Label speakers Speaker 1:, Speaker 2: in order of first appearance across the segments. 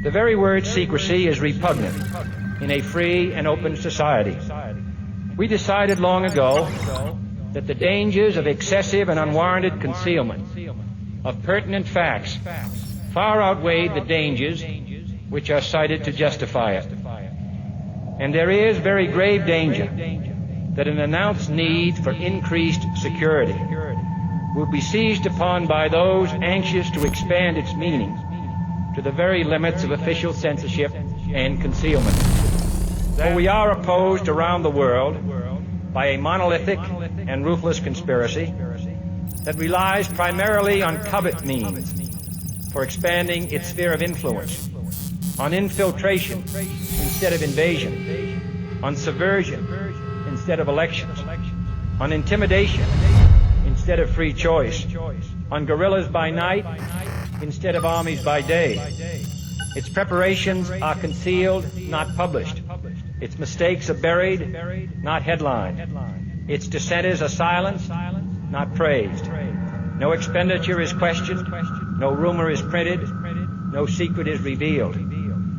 Speaker 1: The very word secrecy is repugnant in a free and open society. We decided long ago that the dangers of excessive and unwarranted concealment of pertinent facts far outweighed the dangers which are cited to justify it. And there is very grave danger that an announced need for increased security will be seized upon by those anxious to expand its meaning to the very limits of official censorship and concealment. For we are opposed around the world by a monolithic and ruthless conspiracy that relies primarily on covert means for expanding its sphere of influence, on infiltration instead of invasion, on subversion instead of elections, on intimidation instead of free choice, on guerrillas by night instead of armies by day. Its preparations are concealed, not published. Its mistakes are buried, not headlined. Its dissenters are silenced, not praised. No expenditure is questioned, no rumor is printed, no secret is revealed.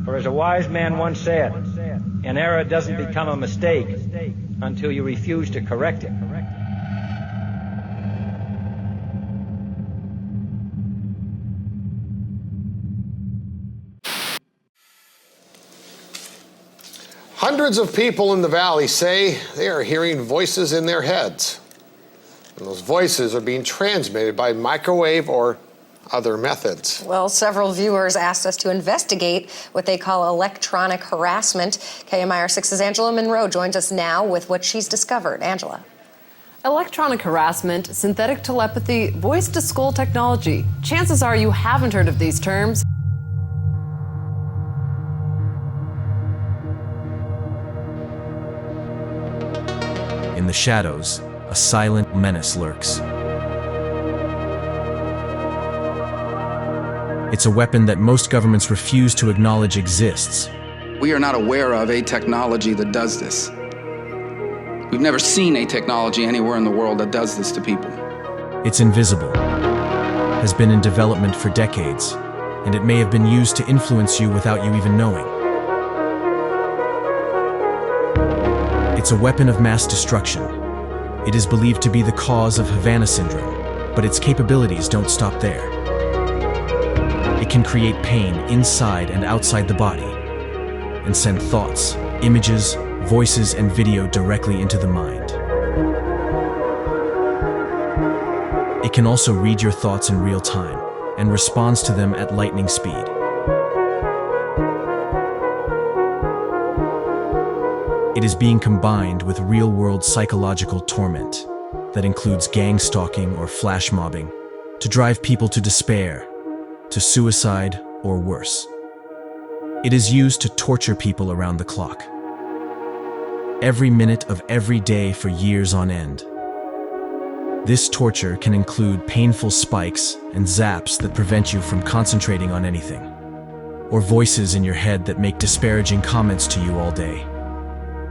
Speaker 1: For as a wise man once said, an error doesn't become a mistake until you refuse to correct it.
Speaker 2: Hundreds of people in the valley say they are hearing voices in their heads. And those voices are being transmitted by microwave or other methods.
Speaker 3: Well, several viewers asked us to investigate what they call electronic harassment. KMIR6's Angela Monroe joins us now with what she's discovered. Angela.
Speaker 4: Electronic harassment, synthetic telepathy, voice-to-skull technology. Chances are you haven't heard of these terms.
Speaker 5: In the shadows, a silent menace lurks. It's a weapon that most governments refuse to acknowledge exists.
Speaker 6: We are not aware of a technology that does this. We've never seen a technology anywhere in the world that does this to people.
Speaker 5: It's invisible, has been in development for decades, and it may have been used to influence you without you even knowing. It's a weapon of mass destruction. It is believed to be the cause of Havana syndrome, but its capabilities don't stop there. It can create pain inside and outside the body, and send thoughts, images, voices, and video directly into the mind. It can also read your thoughts in real time, and responds to them at lightning speed. It is being combined with real-world psychological torment that includes gang stalking or flash mobbing to drive people to despair, to suicide, or worse. It is used to torture people around the clock. Every minute of every day for years on end. This torture can include painful spikes and zaps that prevent you from concentrating on anything, or voices in your head that make disparaging comments to you all day,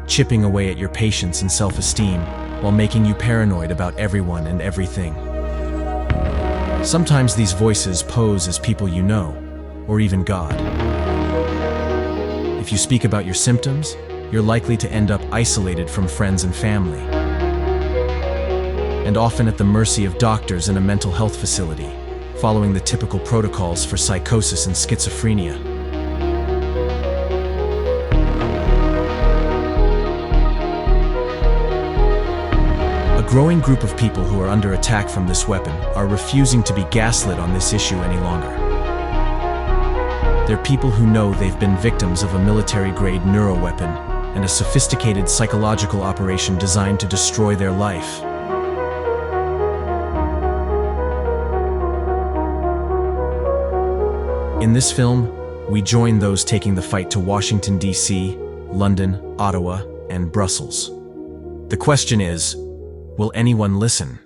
Speaker 5: chipping away at your patience and self-esteem while making you paranoid about everyone and everything. Sometimes these voices pose as people you know, or even God. If you speak about your symptoms, you're likely to end up isolated from friends and family, and often at the mercy of doctors in a mental health facility, following the typical protocols for psychosis and schizophrenia. A growing group of people who are under attack from this weapon are refusing to be gaslit on this issue any longer. They're people who know they've been victims of a military-grade neuroweapon and a sophisticated psychological operation designed to destroy their life. In this film, we join those taking the fight to Washington, D.C., London, Ottawa, and Brussels. The question is, will anyone listen?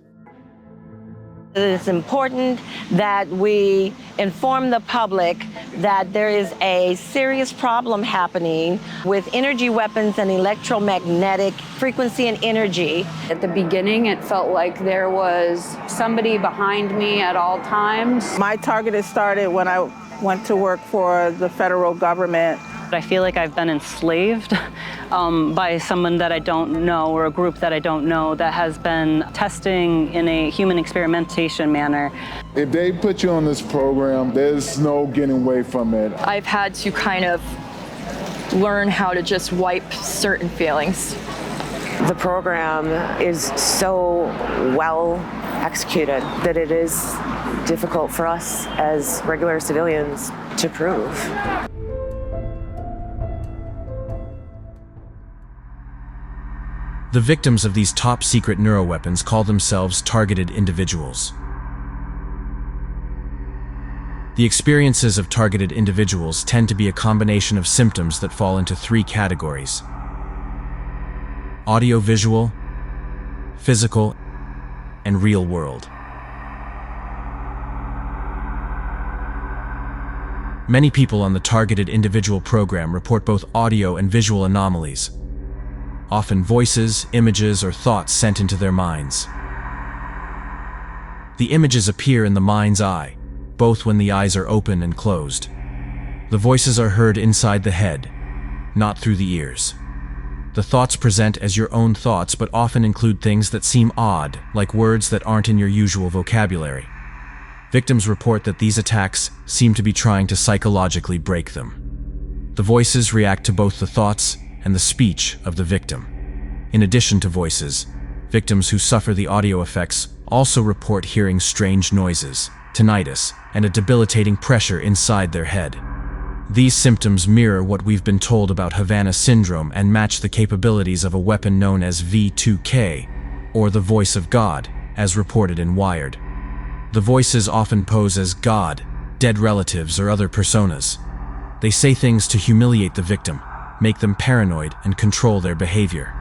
Speaker 7: It is important that we inform the public that there is a serious problem happening with energy weapons and electromagnetic frequency and energy.
Speaker 8: At the beginning, it felt like there was somebody behind me at all times.
Speaker 9: My target started when I went to work for the federal government.
Speaker 10: I feel like I've been enslaved by someone that I don't know or a group that I don't know that has been testing in a human experimentation manner.
Speaker 11: If they put you on this program, there's no getting away from it.
Speaker 12: I've had to kind of learn how to just wipe certain feelings.
Speaker 13: The program is so well executed that it is difficult for us as regular civilians to prove.
Speaker 5: The victims of these top-secret neuroweapons call themselves targeted individuals. The experiences of targeted individuals tend to be a combination of symptoms that fall into three categories: audio-visual, physical, and real-world. Many people on the targeted individual program report both audio and visual anomalies, often voices, images, or thoughts sent into their minds. The images appear in the mind's eye, both when the eyes are open and closed. The voices are heard inside the head, not through the ears. The thoughts present as your own thoughts, but often include things that seem odd, like words that aren't in your usual vocabulary. Victims report that these attacks seem to be trying to psychologically break them. The voices react to both the thoughts and the speech of the victim. In addition to voices, victims who suffer the audio effects also report hearing strange noises, tinnitus, and a debilitating pressure inside their head. These symptoms mirror what we've been told about Havana syndrome and match the capabilities of a weapon known as V2K, or the voice of God, as reported in Wired. The voices often pose as God, dead relatives, or other personas. They say things to humiliate the victim, make them paranoid, and control their behavior.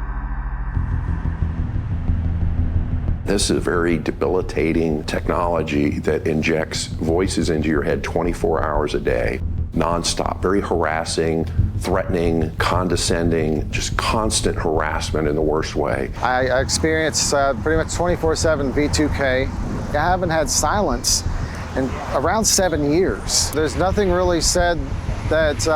Speaker 14: This is a very debilitating technology that injects voices into your head 24 hours a day, nonstop, very harassing, threatening, condescending, just constant harassment in the worst way.
Speaker 15: I experience pretty much 24/7 V2K. I haven't had silence in around 7 years. There's nothing really said that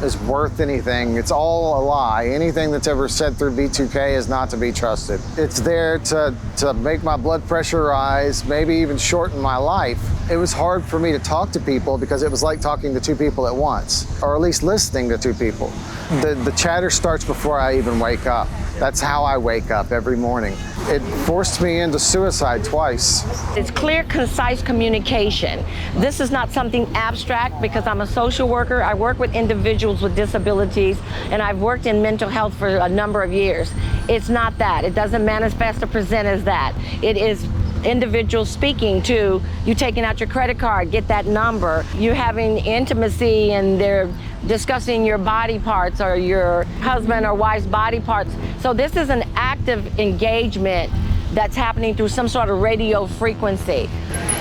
Speaker 15: is worth anything. It's all a lie. Anything that's ever said through V2K is not to be trusted. It's there to make my blood pressure rise, maybe even shorten my life. It was hard for me to talk to people because it was like talking to two people at once, or at least listening to two people. The chatter starts before I even wake up. That's how I wake up every morning. It forced me into suicide twice.
Speaker 7: It's clear, concise communication. This is not something abstract because I'm a social worker. I work with individuals with disabilities, and I've worked in mental health for a number of years. It's not that. It doesn't manifest or present as that. It is individuals speaking to you, taking out your credit card, get that number, you having intimacy, and they're discussing your body parts or your husband or wife's body parts. So this is an active engagement that's happening through some sort of radio frequency.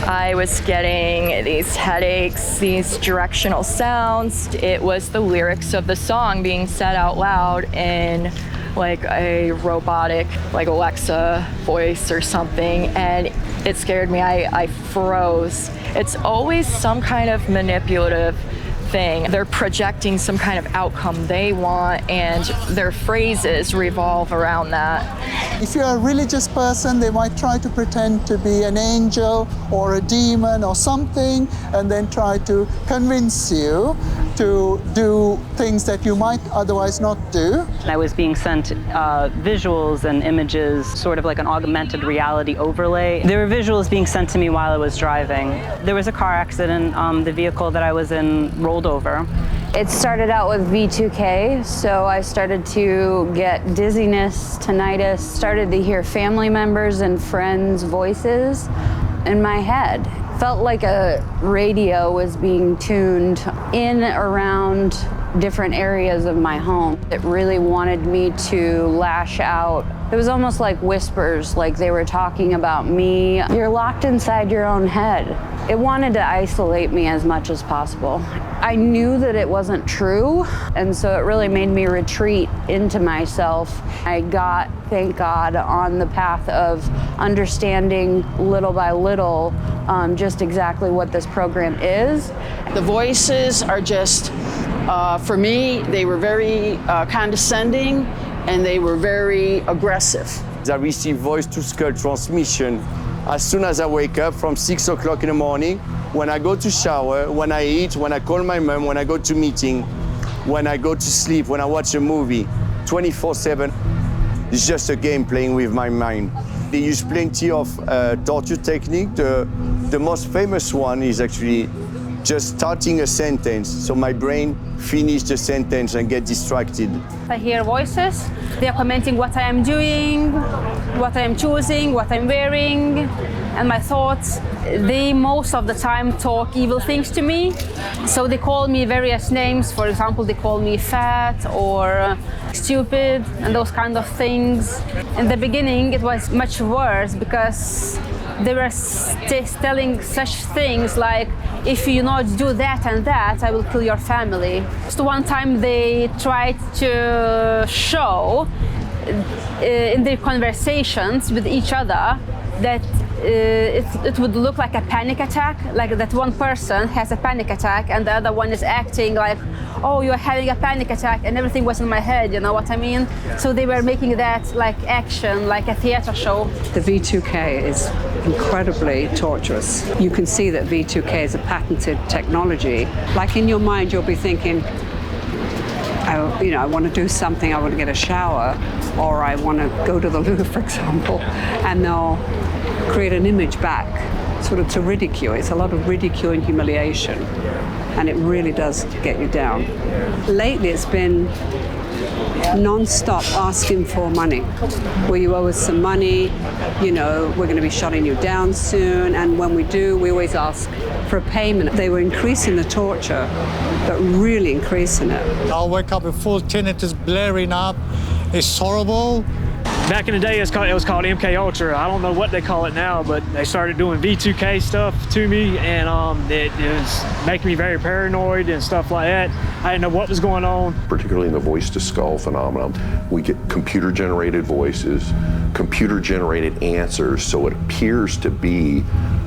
Speaker 12: I was getting these headaches, these directional sounds. It was the lyrics of the song being said out loud in like a robotic, like Alexa voice or something, and it scared me. I froze. It's always some kind of manipulative thing. They're projecting some kind of outcome they want, and their phrases revolve around that.
Speaker 16: If you're a religious person, they might try to pretend to be an angel or a demon or something, and then try to convince you to do things that you might otherwise not do.
Speaker 10: I was being sent visuals and images, sort of like an augmented reality overlay. There were visuals being sent to me while I was driving. There was a car accident. The vehicle that I was in rolled over.
Speaker 8: It started out with V2K, so I started to get dizziness, tinnitus, started to hear family members and friends' voices in my head. Felt like a radio was being tuned in around different areas of my home. It really wanted me to lash out. It was almost like whispers, like they were talking about me. You're locked inside your own head. It wanted to isolate me as much as possible. I knew that it wasn't true, and so it really made me retreat into myself. I got, thank God, on the path of understanding little by little just exactly what this program is.
Speaker 17: The voices are just, for me, they were very condescending and they were very aggressive.
Speaker 18: I receive voice-to-skull transmission as soon as I wake up from 6 o'clock in the morning, when I go to shower, when I eat, when I call my mom, when I go to meeting, when I go to sleep, when I watch a movie, 24/7. It's just a game playing with my mind. They use plenty of torture technique. The most famous one is actually just starting a sentence, so my brain finish the sentence and get distracted.
Speaker 19: I hear voices. They are commenting what I am doing, what I am choosing, what I'm wearing, and my thoughts. They most of the time talk evil things to me. So they call me various names. For example, they call me fat or stupid and those kind of things. In the beginning, it was much worse because they were telling such things like, if you not do that and that, I will kill your family. So one time they tried to show in their conversations with each other that it would look like a panic attack, like that one person has a panic attack and the other one is acting like, oh, you're having a panic attack, and everything was in my head, you know what I mean? So they were making that like action, like a theater show.
Speaker 20: The V2K is incredibly torturous. You can see that V2K is a patented technology. Like in your mind, you'll be thinking, I want to do something, I want to get a shower, or I want to go to the loo, for example, and they'll create an image back, sort of to ridicule. It's a lot of ridicule and humiliation, and it really does get you down. Lately, it's been non-stop asking for money. Will you owe us some money? You know, we're going to be shutting you down soon, and when we do, we always ask for a payment. They were increasing the torture, but really increasing it.
Speaker 21: I'll wake up with full tinnitus blaring up. It's horrible.
Speaker 22: Back in the day, it was called MKUltra. I don't know what they call it now, but they started doing V2K stuff to me, and it was making me very paranoid and stuff like that. I didn't know what was going on.
Speaker 14: Particularly in the voice-to-skull phenomenon, we get computer-generated voices, computer-generated answers, so it appears to be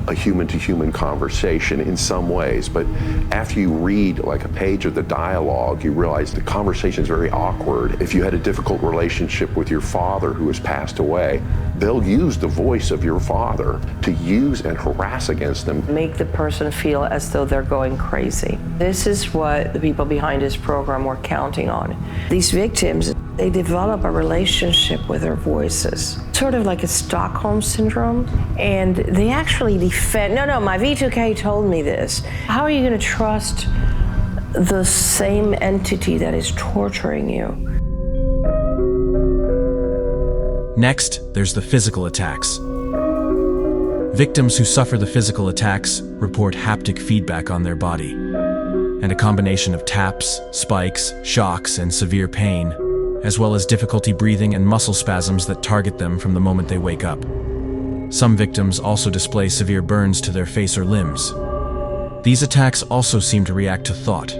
Speaker 14: a human-to-human conversation in some ways, but after you read like a page of the dialogue, you realize the conversation is very awkward. If you had a difficult relationship with your father who has passed away, they'll use the voice of your father to use and harass against them.
Speaker 13: Make the person feel as though they're going crazy. This is what the people behind this program were counting on. These victims, they develop a relationship with their voices, sort of like a Stockholm syndrome, and they actually defend, no, my V2K told me this. How are you going to trust the same entity that is torturing you?
Speaker 5: Next, there's the physical attacks. Victims who suffer the physical attacks report haptic feedback on their body, and a combination of taps, spikes, shocks, and severe pain, as well as difficulty breathing and muscle spasms that target them from the moment they wake up. Some victims also display severe burns to their face or limbs. These attacks also seem to react to thought.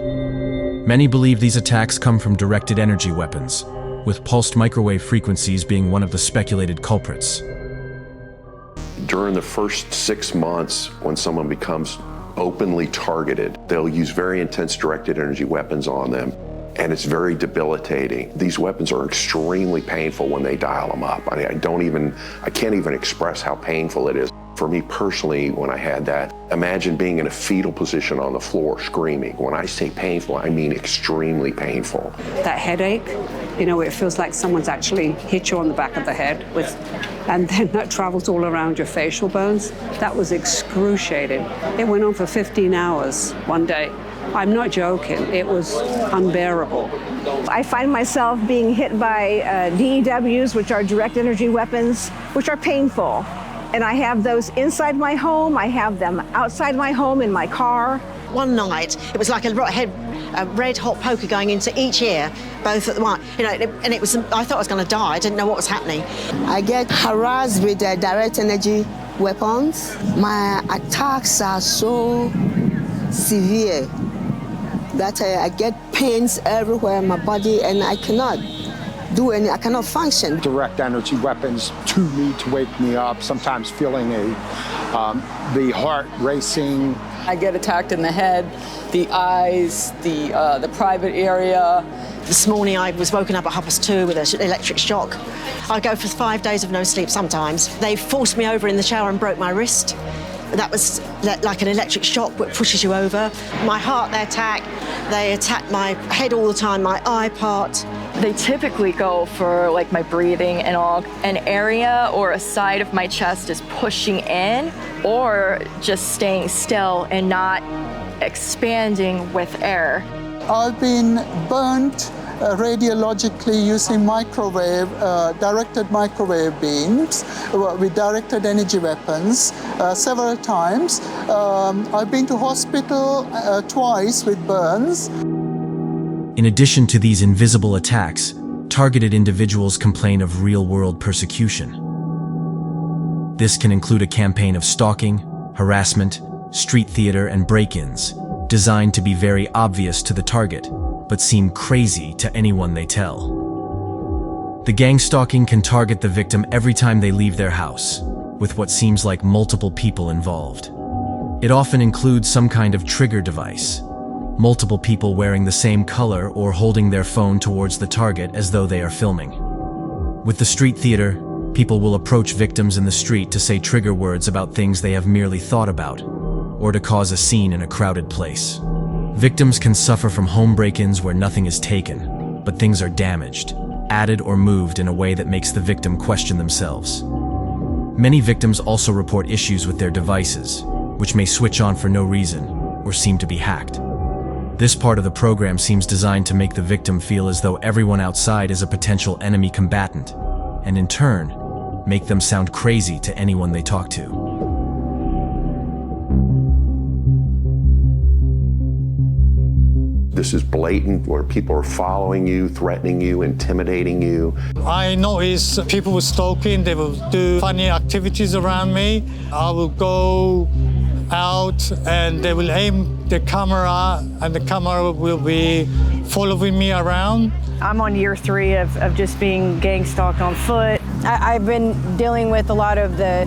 Speaker 5: Many believe these attacks come from directed energy weapons, with pulsed microwave frequencies being one of the speculated culprits.
Speaker 14: During the first 6 months, when someone becomes openly targeted, they'll use very intense directed energy weapons on them, and it's very debilitating. These weapons are extremely painful when they dial them up. I can't even express how painful it is. For me personally, when I had that, imagine being in a fetal position on the floor screaming. When I say painful, I mean extremely painful.
Speaker 20: That headache, it feels like someone's actually hit you on the back of the head and then that travels all around your facial bones. That was excruciating. It went on for 15 hours one day. I'm not joking, it was unbearable.
Speaker 23: I find myself being hit by DEWs, which are direct energy weapons, which are painful. And I have those inside my home, I have them outside my home in my car.
Speaker 24: One night, it was like a red hot poker going into each ear, both at the one, and it was, I thought I was going to die, I didn't know what was happening.
Speaker 25: I get harassed with direct energy
Speaker 1: weapons. My attacks are so severe that I get pains everywhere in my body and I cannot function.
Speaker 2: Direct energy weapons to me to wake me up, sometimes feeling the heart racing.
Speaker 3: I get attacked in the head, the eyes, the private area.
Speaker 24: This morning I was woken up at 2:30 with an electric shock. I go for 5 days of no sleep sometimes. They forced me over in the shower and broke my wrist. That was like an electric shock that pushes you over. My heart they attack my head all the time, my eye part.
Speaker 12: They typically go for like my breathing and all. An area or a side of my chest is pushing in or just staying still and not expanding with air.
Speaker 16: I've been burnt radiologically using directed microwave beams with directed energy weapons several times. I've been to hospital twice with burns.
Speaker 5: In addition to these invisible attacks, targeted individuals complain of real-world persecution. This can include a campaign of stalking, harassment, street theater, and break-ins, designed to be very obvious to the target, but seem crazy to anyone they tell. The gang stalking can target the victim every time they leave their house, with what seems like multiple people involved. It often includes some kind of trigger device, multiple people wearing the same color or holding their phone towards the target as though they are filming. With the street theater, people will approach victims in the street to say trigger words about things they have merely thought about, or to cause a scene in a crowded place. Victims can suffer from home break-ins where nothing is taken, but things are damaged, added or moved in a way that makes the victim question themselves. Many victims also report issues with their devices, which may switch on for no reason or seem to be hacked. This part of the program seems designed to make the victim feel as though everyone outside is a potential enemy combatant, and in turn, make them sound crazy to anyone they talk to.
Speaker 14: This is blatant, where people are following you, threatening you, intimidating you.
Speaker 21: I notice people were stalking, they will do funny activities around me. I will go out and they will aim the camera and the camera will be following me around.
Speaker 4: I'm on year 3 of just being gang stalked on foot. I've been dealing with a lot of the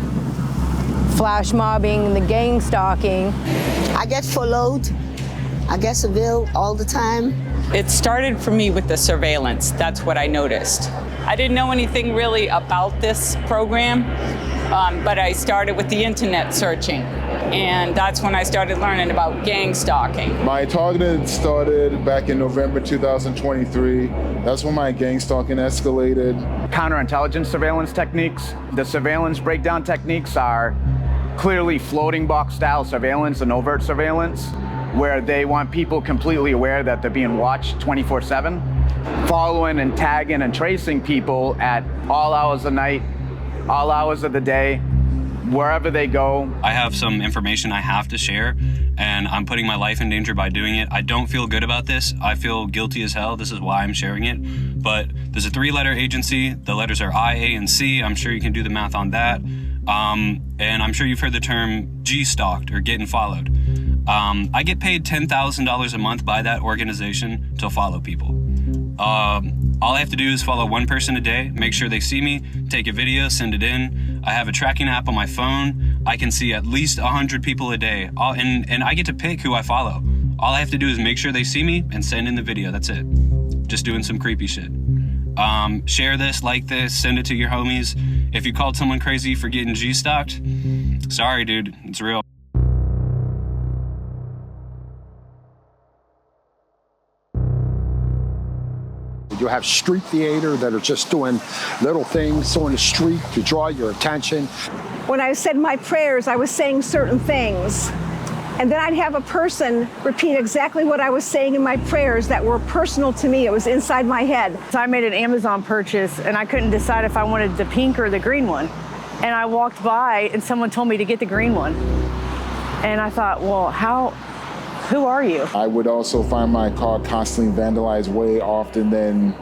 Speaker 4: flash mobbing, the gang stalking.
Speaker 1: I get followed. I get surveilled all the time.
Speaker 25: It started for me with the surveillance. That's what I noticed. I didn't know anything really about this program, but I started with the internet searching. And that's when I started learning about gang stalking.
Speaker 11: My targeting started back in November 2023. That's when my gang stalking escalated.
Speaker 26: Counterintelligence surveillance techniques. The surveillance breakdown techniques are clearly floating box style surveillance and overt surveillance, where they want people completely aware that they're being watched 24/7, following and tagging and tracing people at all hours of the night, all hours of the day, wherever they go.
Speaker 27: I have some information I have to share, and I'm putting my life in danger by doing it. I don't feel good about this. I feel guilty as hell. This is why I'm sharing it. But there's a 3-letter agency. The letters are I, A, and C. I'm sure you can do the math on that. And I'm sure you've heard the term G-stalked or getting followed. I get paid $10,000 a month by that organization to follow people. All I have to do is follow one person a day, make sure they see me, take a video, send it in. I have a tracking app on my phone. I can see at least 100 people a day, and I get to pick who I follow. All I have to do is make sure they see me and send in the video, that's it. Just doing some creepy shit. Share this, like this, send it to your homies. If you called someone crazy for getting G-stalked, sorry dude, it's real.
Speaker 2: You have street theater that are just doing little things on the street to draw your attention.
Speaker 23: When I said my prayers, I was saying certain things. And then I'd have a person repeat exactly what I was saying in my prayers that were personal to me. It was inside my head.
Speaker 4: So I made an Amazon purchase and I couldn't decide if I wanted the pink or the green one. And I walked by and someone told me to get the green one. And I thought, well, who are you?
Speaker 11: I would also find my car constantly vandalized way often than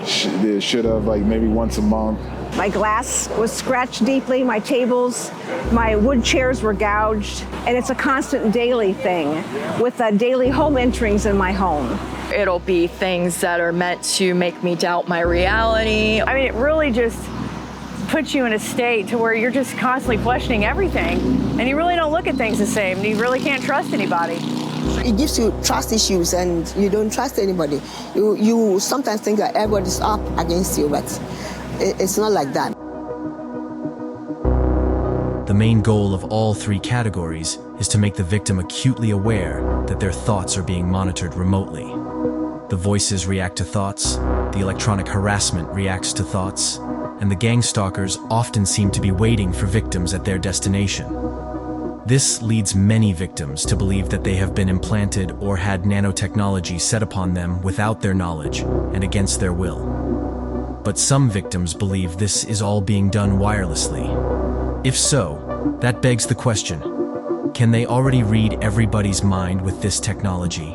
Speaker 11: it should have, like maybe once a month.
Speaker 23: My glass was scratched deeply, my tables, my wood chairs were gouged, and it's a constant daily thing with daily home enterings in my home.
Speaker 12: It'll be things that are meant to make me doubt my reality.
Speaker 4: I mean, it really just puts you in a state to where you're just constantly questioning everything, and you really don't look at things the same, and you really can't trust anybody.
Speaker 1: It gives you trust issues, and you don't trust anybody. You sometimes think that everybody's up against you, but it's not like that.
Speaker 5: The main goal of all three categories is to make the victim acutely aware that their thoughts are being monitored remotely. The voices react to thoughts, the electronic harassment reacts to thoughts, and the gang stalkers often seem to be waiting for victims at their destination. This leads many victims to believe that they have been implanted or had nanotechnology set upon them without their knowledge and against their will. But some victims believe this is all being done wirelessly. If so, that begs the question, can they already read everybody's mind with this technology?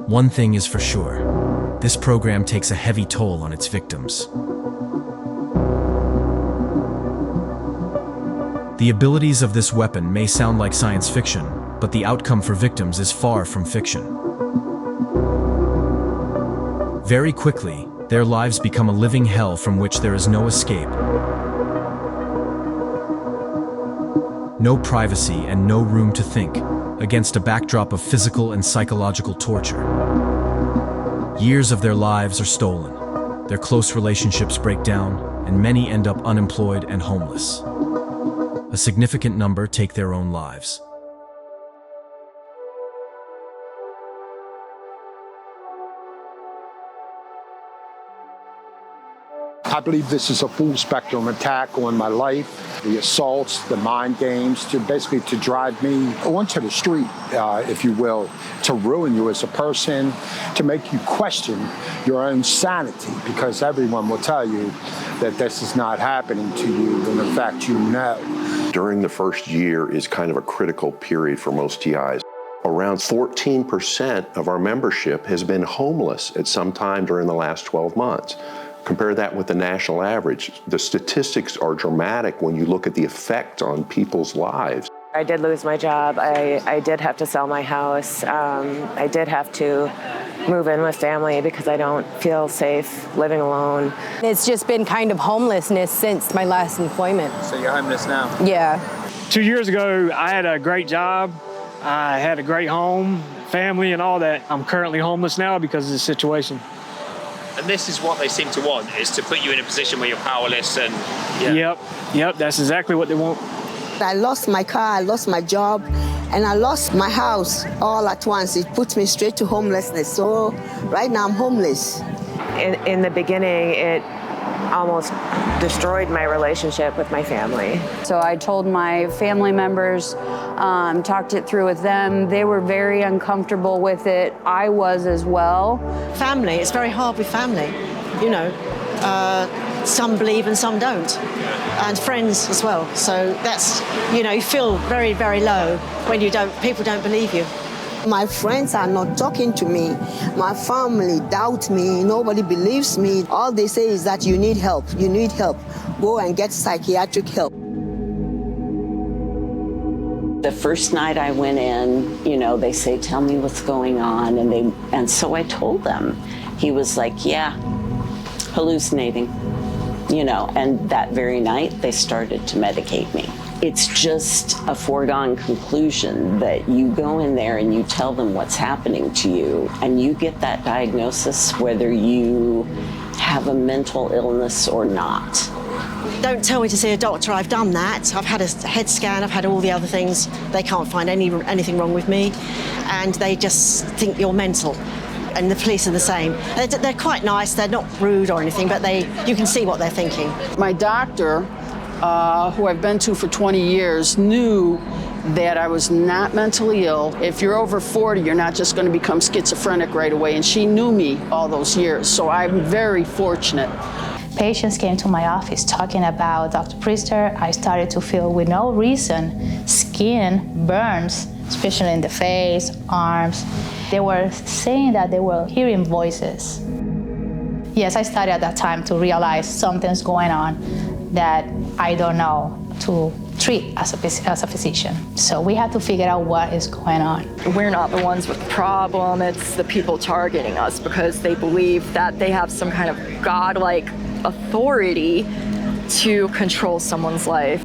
Speaker 5: One thing is for sure, this program takes a heavy toll on its victims. The abilities of this weapon may sound like science fiction, but the outcome for victims is far from fiction. Very quickly, their lives become a living hell from which there is no escape. No privacy and no room to think, against a backdrop of physical and psychological torture. Years of their lives are stolen, their close relationships break down, and many end up unemployed and homeless. A significant number take their own lives.
Speaker 2: I believe this is a full spectrum attack on my life, the assaults, the mind games, basically to drive me onto the street, if you will, to ruin you as a person, to make you question your own sanity, because everyone will tell you that this is not happening to you when in fact you know.
Speaker 14: During the first year is kind of a critical period for most TIs. Around 14% of our membership has been homeless at some time during the last 12 months. Compare that with the national average. The statistics are dramatic when you look at the effect on people's lives.
Speaker 6: I did lose my job. I did have to sell my house. I did have to move in with family because I don't feel safe living alone.
Speaker 7: It's just been kind of homelessness since my last employment.
Speaker 8: So you're homeless now?
Speaker 7: Yeah.
Speaker 22: 2 years ago, I had a great job. I had a great home, family, and all that. I'm currently homeless now because of the situation.
Speaker 8: And this is what they seem to want, is to put you in a position where you're powerless and... Yeah.
Speaker 22: Yep, that's exactly what they want.
Speaker 1: I lost my car, I lost my job, and I lost my house all at once. It put me straight to homelessness. So right now I'm homeless.
Speaker 6: In the beginning, it almost destroyed my relationship with my family.
Speaker 19: So I told my family members, talked it through with them. They were very uncomfortable with it. I was as well.
Speaker 24: Family, it's very hard with family, you know. Some believe and some don't. And friends as well. So that's, you know, you feel very, very low when people don't believe you.
Speaker 1: My friends are not talking to me. My family doubt me. Nobody believes me. All they say is that you need help. You need help. Go and get psychiatric help.
Speaker 9: The first night I went in, you know, they say, tell me what's going on. And so I told them. He was like, yeah, hallucinating, you know, and that very night they started to medicate me. It's just a foregone conclusion that you go in there and you tell them what's happening to you and you get that diagnosis whether you have a mental illness or not.
Speaker 24: Don't tell me to see a doctor, I've done that. I've had a head scan, I've had all the other things. They can't find anything wrong with me and they just think you're mental. And the police are the same. They're quite nice, they're not rude or anything, but you can see what they're thinking.
Speaker 10: My doctor, who I've been to for 20 years, knew that I was not mentally ill. If you're over 40, you're not just going to become schizophrenic right away, and she knew me all those years, so I'm very fortunate.
Speaker 15: Patients came to my office talking about, Dr. Priester, I started to feel with no reason skin burns, especially in the face, arms. They were saying that they were hearing voices. Yes, I started at that time to realize something's going on that I don't know to treat as a physician. So we have to figure out what is going on.
Speaker 12: We're not the ones with the problem, it's the people targeting us because they believe that they have some kind of godlike authority to control someone's life.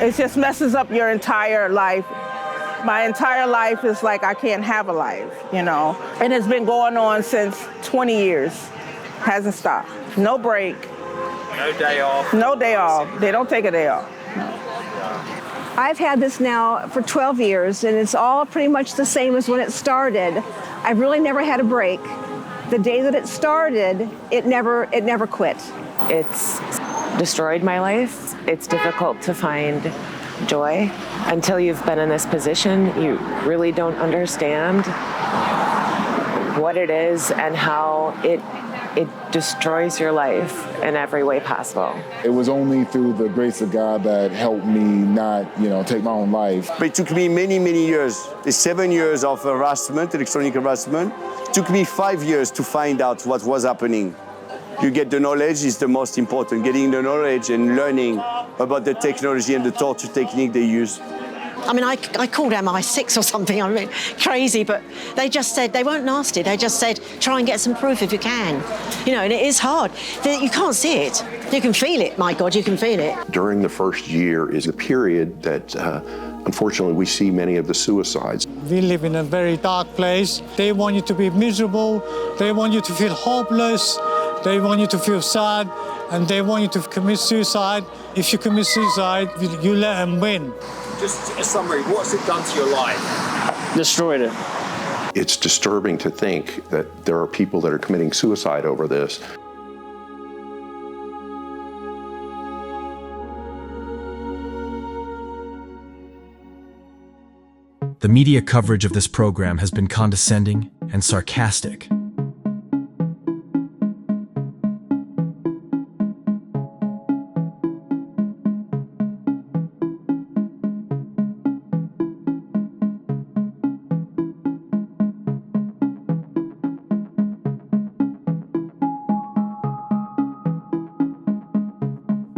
Speaker 3: It just messes up your entire life. My entire life is like I can't have a life, you know? And it's been going on since 20 years. Hasn't stopped. No break.
Speaker 8: No day off.
Speaker 3: No day off. They don't take a day off.
Speaker 23: I've had this now for 12 years, and it's all pretty much the same as when it started. I've really never had a break. The day that it started, it never quit.
Speaker 6: It's destroyed my life. It's difficult to find joy. Until you've been in this position, you really don't understand what it is and how it destroys your life in every way possible.
Speaker 11: It was only through the grace of God that helped me not, take my own life.
Speaker 13: But it took me many, many years. It's 7 years of harassment, electronic harassment. It took me 5 years to find out what was happening. You get the knowledge is the most important. Getting the knowledge and learning about the technology and the torture technique they use.
Speaker 24: I mean, I called MI6 or something. I mean, crazy, but they just said, they weren't nasty. They just said, try and get some proof if you can. And it is hard. You can't see it. You can feel it, my God, you can feel it.
Speaker 14: During the first year is a period that, unfortunately, we see many of the suicides.
Speaker 16: We live in a very dark place. They want you to be miserable. They want you to feel hopeless. They want you to feel sad, and they want you to commit suicide. If you commit suicide, you let them win.
Speaker 8: Just a summary, what's it done to your life?
Speaker 16: Destroyed it.
Speaker 14: It's disturbing to think that there are people that are committing suicide over this.
Speaker 5: The media coverage of this program has been condescending and sarcastic.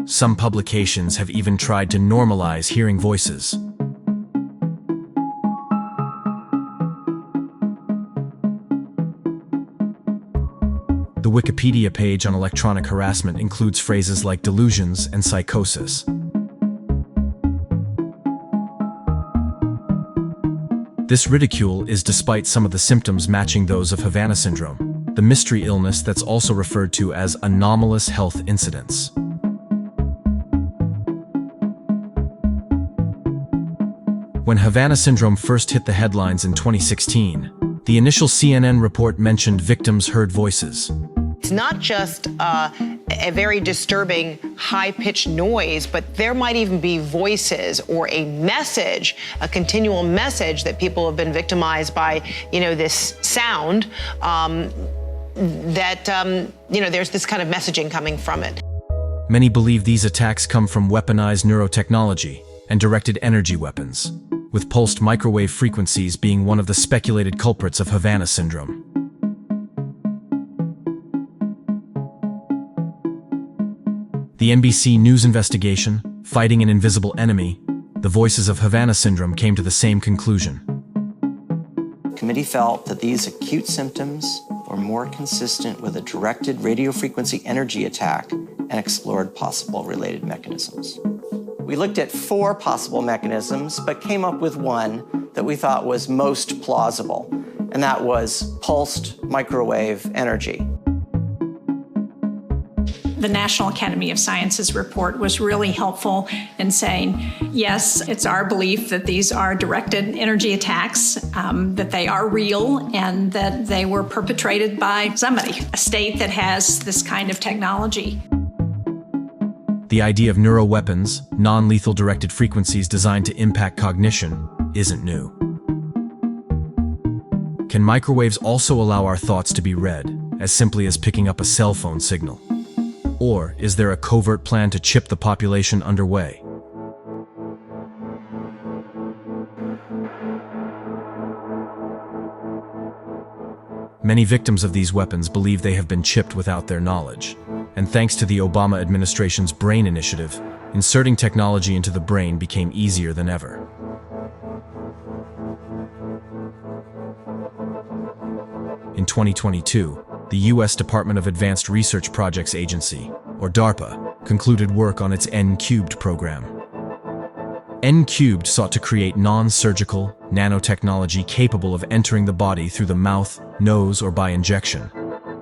Speaker 5: Some publications have even tried to normalize hearing voices. The Wikipedia page on electronic harassment includes phrases like delusions and psychosis. This ridicule is despite some of the symptoms matching those of Havana syndrome, the mystery illness that's also referred to as anomalous health incidents. When Havana syndrome first hit the headlines in 2016, the initial CNN report mentioned victims heard voices.
Speaker 17: It's not just a very disturbing high-pitched noise, but there might even be voices or a message, a continual message that people have been victimized by, this sound, there's this kind of messaging coming from it.
Speaker 5: Many believe these attacks come from weaponized neurotechnology and directed energy weapons, with pulsed microwave frequencies being one of the speculated culprits of Havana syndrome. The NBC News investigation, Fighting an Invisible Enemy, the Voices of Havana syndrome came to the same conclusion.
Speaker 18: The committee felt that these acute symptoms were more consistent with a directed radiofrequency energy attack and explored possible related mechanisms. We looked at 4 possible mechanisms, but came up with one that we thought was most plausible, and that was pulsed microwave energy.
Speaker 20: The National Academy of Sciences report was really helpful in saying, yes, it's our belief that these are directed energy attacks, that they are real, and that they were perpetrated by somebody, a state that has this kind of technology.
Speaker 5: The idea of neuroweapons, non-lethal directed frequencies designed to impact cognition, isn't new. Can microwaves also allow our thoughts to be read, as simply as picking up a cell phone signal? Or is there a covert plan to chip the population underway? Many victims of these weapons believe they have been chipped without their knowledge. And thanks to the Obama administration's Brain Initiative, inserting technology into the brain became easier than ever. In 2022, the U.S. Department of Advanced Research Projects Agency, or DARPA, concluded work on its N-Cubed program. N-Cubed sought to create non-surgical nanotechnology capable of entering the body through the mouth, nose, or by injection,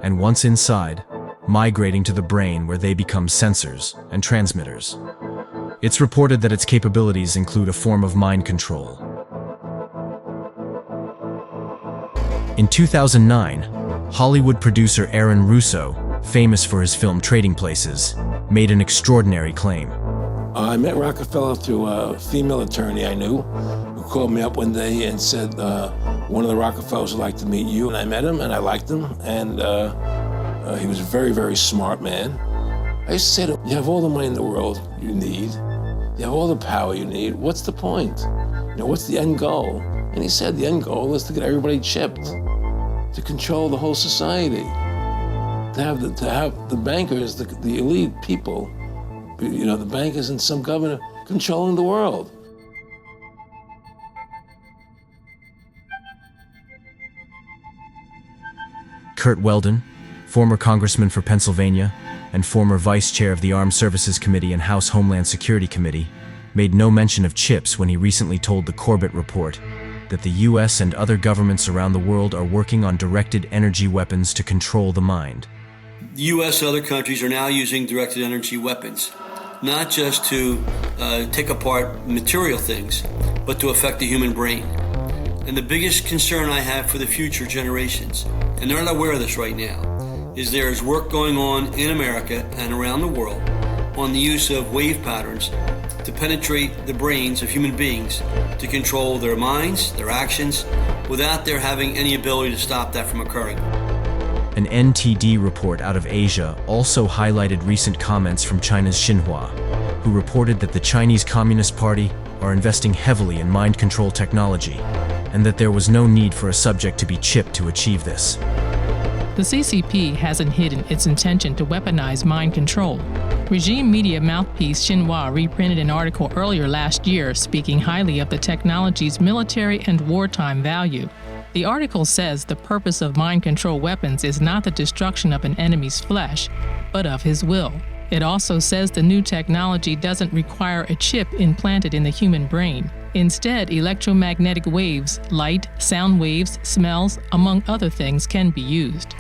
Speaker 5: and once inside, migrating to the brain where they become sensors and transmitters. It's reported that its capabilities include a form of mind control. In 2009, Hollywood producer Aaron Russo, famous for his film Trading Places, made an extraordinary claim.
Speaker 2: I met Rockefeller through a female attorney I knew who called me up one day and said, one of the Rockefellers would like to meet you. And I met him and I liked him. And he was a very, very smart man. I used to say to him, you have all the money in the world you need. You have all the power you need. What's the point? You know, what's the end goal? And he said the end goal is to get everybody chipped, to control the whole society, to have the bankers, the elite people, you know, the bankers and some governor controlling the world.
Speaker 5: Kurt Weldon, former congressman for Pennsylvania and former vice chair of the Armed Services Committee and House Homeland Security Committee, made no mention of chips when he recently told the Corbett Report that the U.S. and other governments around the world are working on directed energy weapons to control the mind.
Speaker 4: The U.S. and other countries are now using directed energy weapons, not just to take apart material things, but to affect the human brain. And the biggest concern I have for the future generations, and they're not aware of this right now, is there is work going on in America and around the world on the use of wave patterns to penetrate the brains of human beings to control their minds, their actions, without their having any ability to stop that from occurring.
Speaker 5: An NTD report out of Asia also highlighted recent comments from China's Xinhua, who reported that the Chinese Communist Party are investing heavily in mind control technology, and that there was no need for a subject to be chipped to achieve this.
Speaker 7: The CCP hasn't hidden its intention to weaponize mind control. Regime media mouthpiece Xinhua reprinted an article earlier last year speaking highly of the technology's military and wartime value. The article says the purpose of mind control weapons is not the destruction of an enemy's flesh, but of his will. It also says the new technology doesn't require a chip implanted in the human brain. Instead, electromagnetic waves, light, sound waves, smells, among other things, can be used.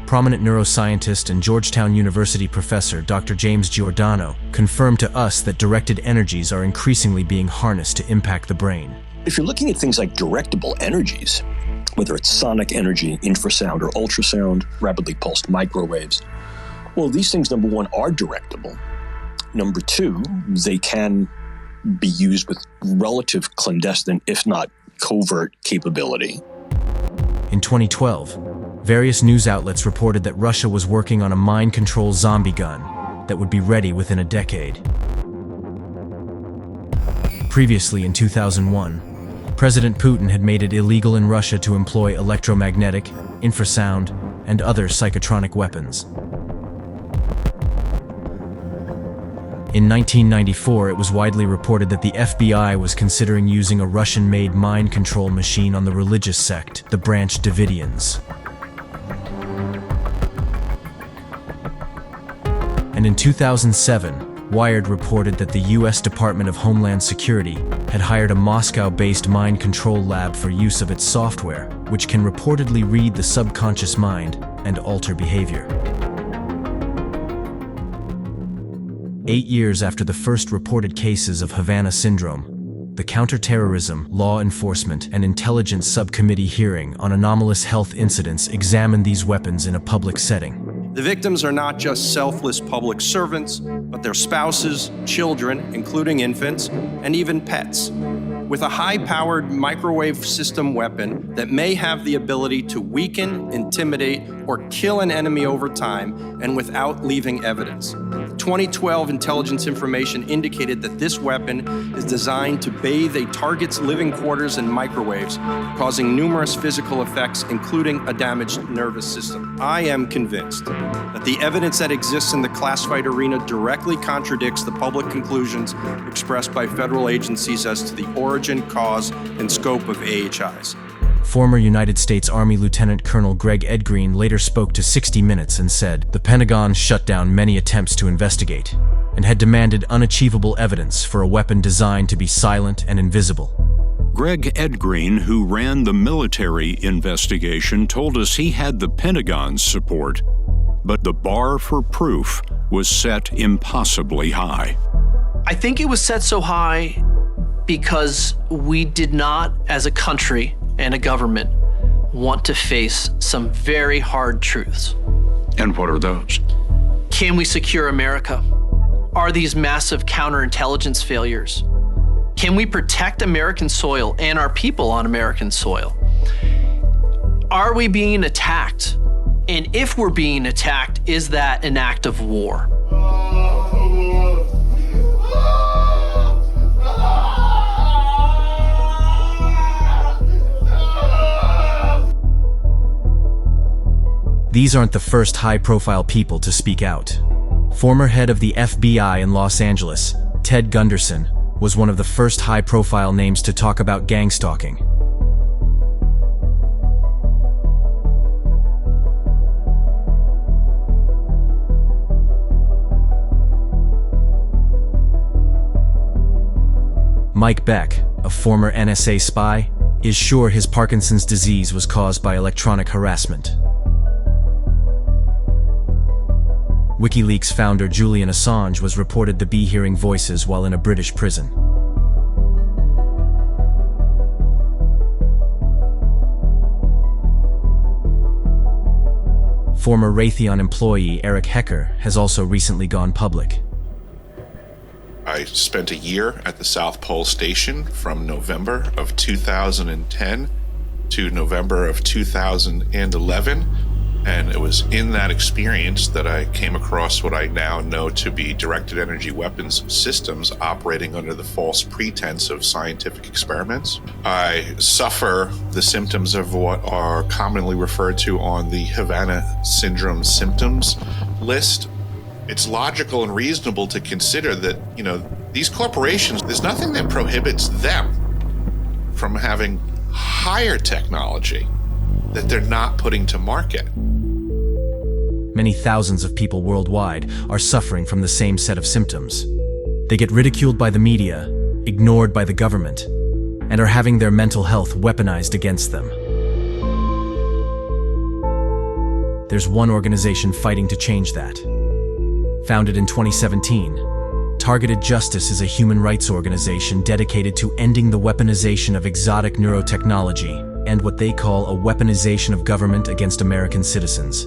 Speaker 5: Prominent neuroscientist and Georgetown University professor Dr. James Giordano confirmed to us that directed energies are increasingly being harnessed to impact the brain.
Speaker 21: If you're looking at things like directable energies, whether it's sonic energy, infrasound, or ultrasound, rapidly pulsed microwaves, well, these things, number one, are directable. Number two, they can be used with relative clandestine, if not covert, capability.
Speaker 5: In 2012, various news outlets reported that Russia was working on a mind control zombie gun that would be ready within a decade. Previously, in 2001, President Putin had made it illegal in Russia to employ electromagnetic, infrasound, and other psychotronic weapons. In 1994, it was widely reported that the FBI was considering using a Russian-made mind control machine on the religious sect, the Branch Davidians. And in 2007, Wired reported that the U.S. Department of Homeland Security had hired a Moscow-based mind control lab for use of its software, which can reportedly read the subconscious mind and alter behavior. 8 years after the first reported cases of Havana syndrome, the Counterterrorism, Law Enforcement, and Intelligence Subcommittee hearing on anomalous health incidents examined these weapons in a public setting.
Speaker 25: The victims are not just selfless public servants, but their spouses, children, including infants, and even pets. With a high-powered microwave system weapon that may have the ability to weaken, intimidate, or kill an enemy over time and without leaving evidence. 2012 intelligence information indicated that this weapon is designed to bathe a target's living quarters in microwaves, causing numerous physical effects, including a damaged nervous system. I am convinced that the evidence that exists in the classified arena directly contradicts the public conclusions expressed by federal agencies as to the origin, cause, and scope of AHIs.
Speaker 5: Former United States Army Lieutenant Colonel Greg Ed Green later spoke to 60 Minutes and said the Pentagon shut down many attempts to investigate and had demanded unachievable evidence for a weapon designed to be silent and invisible.
Speaker 1: Greg Ed Green, who ran the military investigation, told us he had the Pentagon's support, but the bar for proof was set impossibly high.
Speaker 9: I think it was set so high because we did not, as a country and a government, want to face some very hard truths.
Speaker 1: And what are those?
Speaker 9: Can we secure America? Are these massive counterintelligence failures? Can we protect American soil and our people on American soil? Are we being attacked? And if we're being attacked, is that an act of war?
Speaker 5: These aren't the first high-profile people to speak out. Former head of the FBI in Los Angeles, Ted Gunderson, was one of the first high-profile names to talk about gang stalking. Mike Beck, a former NSA spy, is sure his Parkinson's disease was caused by electronic harassment. WikiLeaks founder Julian Assange was reported to be hearing voices while in a British prison. Former Raytheon employee Eric Hecker has also recently gone public.
Speaker 10: I spent a year at the South Pole Station from November of 2010 to November of 2011. And it was in that experience that I came across what I now know to be directed energy weapons systems operating under the false pretense of scientific experiments. I suffer the symptoms of what are commonly referred to on the Havana Syndrome symptoms list. It's logical and reasonable to consider that, these corporations, there's nothing that prohibits them from having higher technology that they're not putting to market.
Speaker 5: Many thousands of people worldwide are suffering from the same set of symptoms. They get ridiculed by the media, ignored by the government, and are having their mental health weaponized against them. There's one organization fighting to change that. Founded in 2017, Targeted Justice is a human rights organization dedicated to ending the weaponization of exotic neurotechnology and what they call a weaponization of government against American citizens.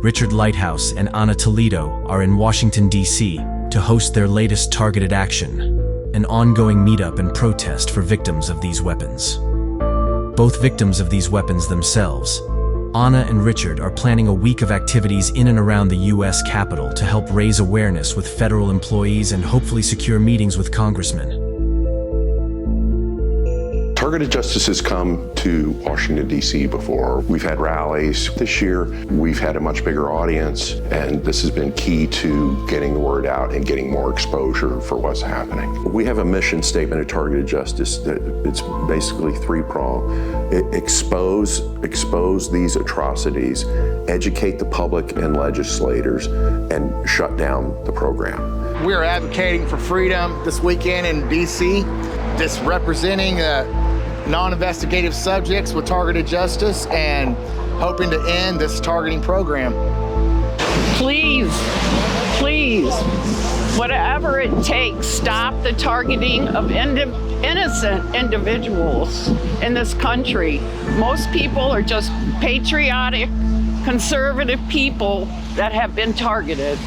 Speaker 5: Richard Lighthouse and Anna Toledo are in Washington, D.C. to host their latest targeted action, an ongoing meetup and protest for victims of these weapons. Both victims of these weapons themselves, Anna and Richard are planning a week of activities in and around the U.S. Capitol to help raise awareness with federal employees and hopefully secure meetings with congressmen.
Speaker 14: Targeted Justice has come to Washington, D.C. before. We've had rallies. This year, we've had a much bigger audience, and this has been key to getting the word out and getting more exposure for what's happening. We have a mission statement at Targeted Justice that it's basically three-pronged. Expose these atrocities, educate the public and legislators, and shut down the program.
Speaker 19: We're advocating for freedom this weekend in D.C., just representing non-investigative subjects with Targeted Justice and hoping to end this targeting program.
Speaker 22: Please, whatever it takes, stop the targeting of innocent individuals in this country. Most people are just patriotic, conservative people that have been targeted.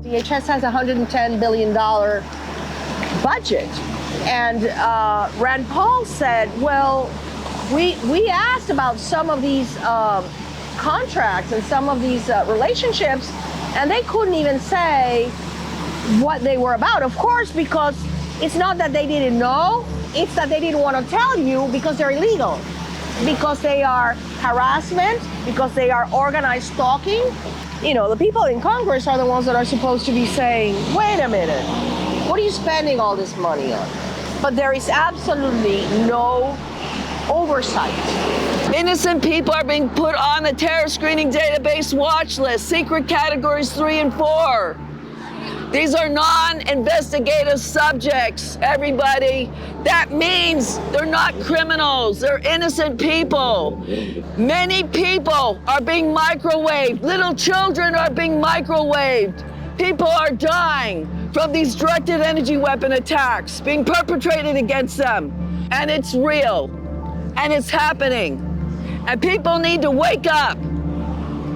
Speaker 26: DHS has a $110 billion budget. And Rand Paul said, well, we asked about some of these contracts and some of these relationships, and they couldn't even say what they were about. Of course, because it's not that they didn't know, it's that they didn't want to tell you because they're illegal, because they are harassment, because they are organized stalking. You know, the people in Congress are the ones that are supposed to be saying, wait a minute, what are you spending all this money on? But there is absolutely no oversight.
Speaker 3: Innocent people are being put on the terror screening database watch list, secret categories 3 and 4. These are non-investigative subjects, everybody. That means they're not criminals, they're innocent people. Many people are being microwaved. Little children are being microwaved. People are dying from these directed energy weapon attacks being perpetrated against them. And it's real, and it's happening. And people need to wake up.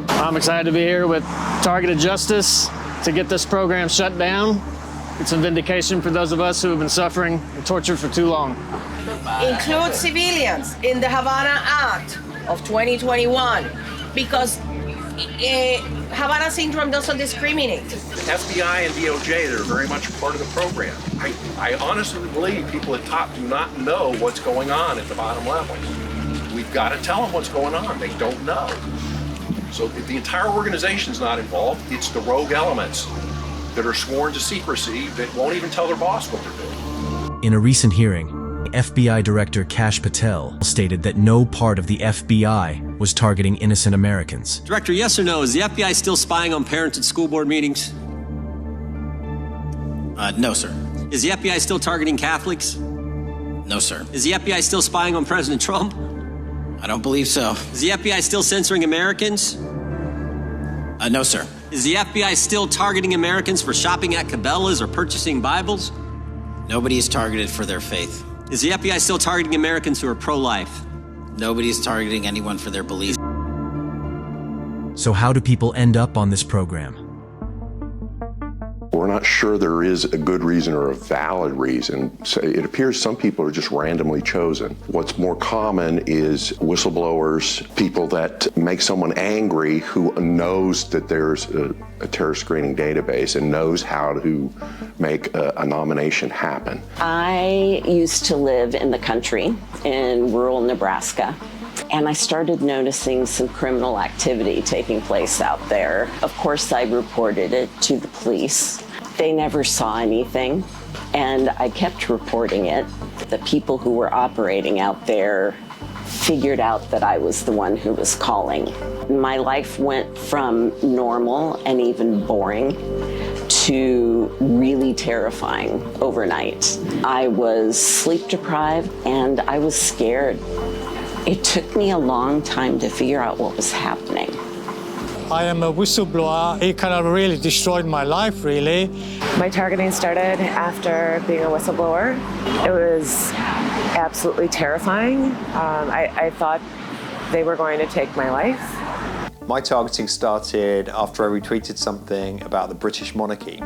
Speaker 6: I'm excited to be here with Targeted Justice to get this program shut down. It's a vindication for those of us who have been suffering and tortured for too long.
Speaker 11: Include civilians in the Havana Act of 2021 because Havana Syndrome doesn't discriminate.
Speaker 14: FBI and DOJ, they're very much a part of the program. I honestly believe people at top do not know what's going on at the bottom levels. We've got to tell them what's going on. They don't know. So if the entire organization's not involved, it's the rogue elements that are sworn to secrecy that won't even tell their boss what they're doing.
Speaker 5: In a recent hearing, FBI Director Kash Patel stated that no part of the FBI was targeting innocent Americans.
Speaker 12: Director, yes or no, is the FBI still spying on parents at school board meetings?
Speaker 15: No, sir.
Speaker 12: Is the FBI still targeting Catholics?
Speaker 15: No, sir.
Speaker 12: Is the FBI still spying on President Trump?
Speaker 15: I don't believe so.
Speaker 12: Is the FBI still censoring Americans?
Speaker 15: No, sir.
Speaker 12: Is the FBI still targeting Americans for shopping at Cabela's or purchasing Bibles?
Speaker 15: Nobody is targeted for their faith.
Speaker 12: Is the FBI still targeting Americans who are pro-life?
Speaker 15: Nobody is targeting anyone for their beliefs.
Speaker 5: So how do people end up on this program?
Speaker 14: We're not sure there is a good reason or a valid reason. So it appears some people are just randomly chosen. What's more common is whistleblowers, people that make someone angry who knows that there's a terror screening database and knows how to make a nomination happen.
Speaker 23: I used to live in the country in rural Nebraska, and I started noticing some criminal activity taking place out there. Of course, I reported it to the police. They never saw anything, and I kept reporting it. The people who were operating out there figured out that I was the one who was calling. My life went from normal and even boring to really terrifying overnight. I was sleep deprived and I was scared. It took me a long time to figure out what was happening.
Speaker 16: I am a whistleblower. It kind of really destroyed my life, really.
Speaker 27: My targeting started after being a whistleblower. It was absolutely terrifying. I thought they were going to take my life.
Speaker 28: My targeting started after I retweeted something about the British monarchy.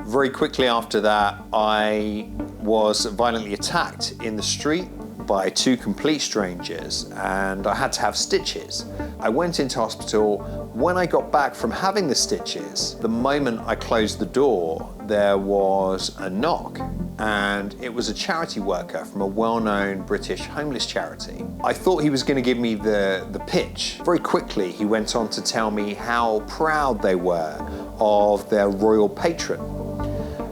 Speaker 28: Very quickly after that, I was violently attacked in the street by two complete strangers, and I had to have stitches. I went into hospital. When I got back from having the stitches, the moment I closed the door, there was a knock, and it was a charity worker from a well-known British homeless charity. I thought he was going to give me the pitch. Very quickly, he went on to tell me how proud they were of their royal patron.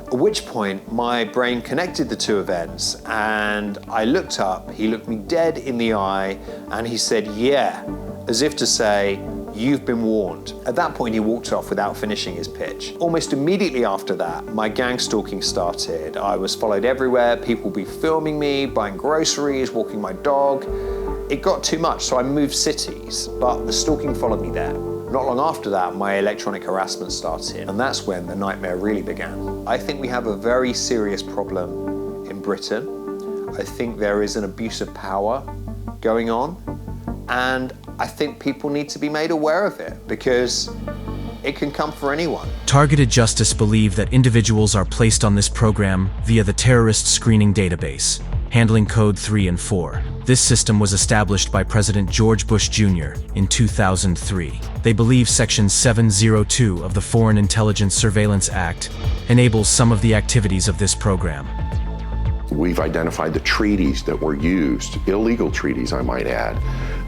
Speaker 28: At which point, my brain connected the two events, and I looked up, he looked me dead in the eye, and he said, yeah, as if to say, you've been warned. At that point, he walked off without finishing his pitch. Almost immediately after that, my gang stalking started. I was followed everywhere, people would be filming me, buying groceries, walking my dog. It got too much, so I moved cities, but the stalking followed me there. Not long after that, my electronic harassment started, and that's when the nightmare really began. I think we have a very serious problem in Britain. I think there is an abuse of power going on, and I think people need to be made aware of it because it can come for anyone.
Speaker 5: Targeted Justice believe that individuals are placed on this program via the terrorist screening database, handling code 3 and 4. This system was established by President George Bush Jr. in 2003. They believe Section 702 of the Foreign Intelligence Surveillance Act enables some of the activities of this program.
Speaker 14: We've identified the treaties that were used, illegal treaties I might add,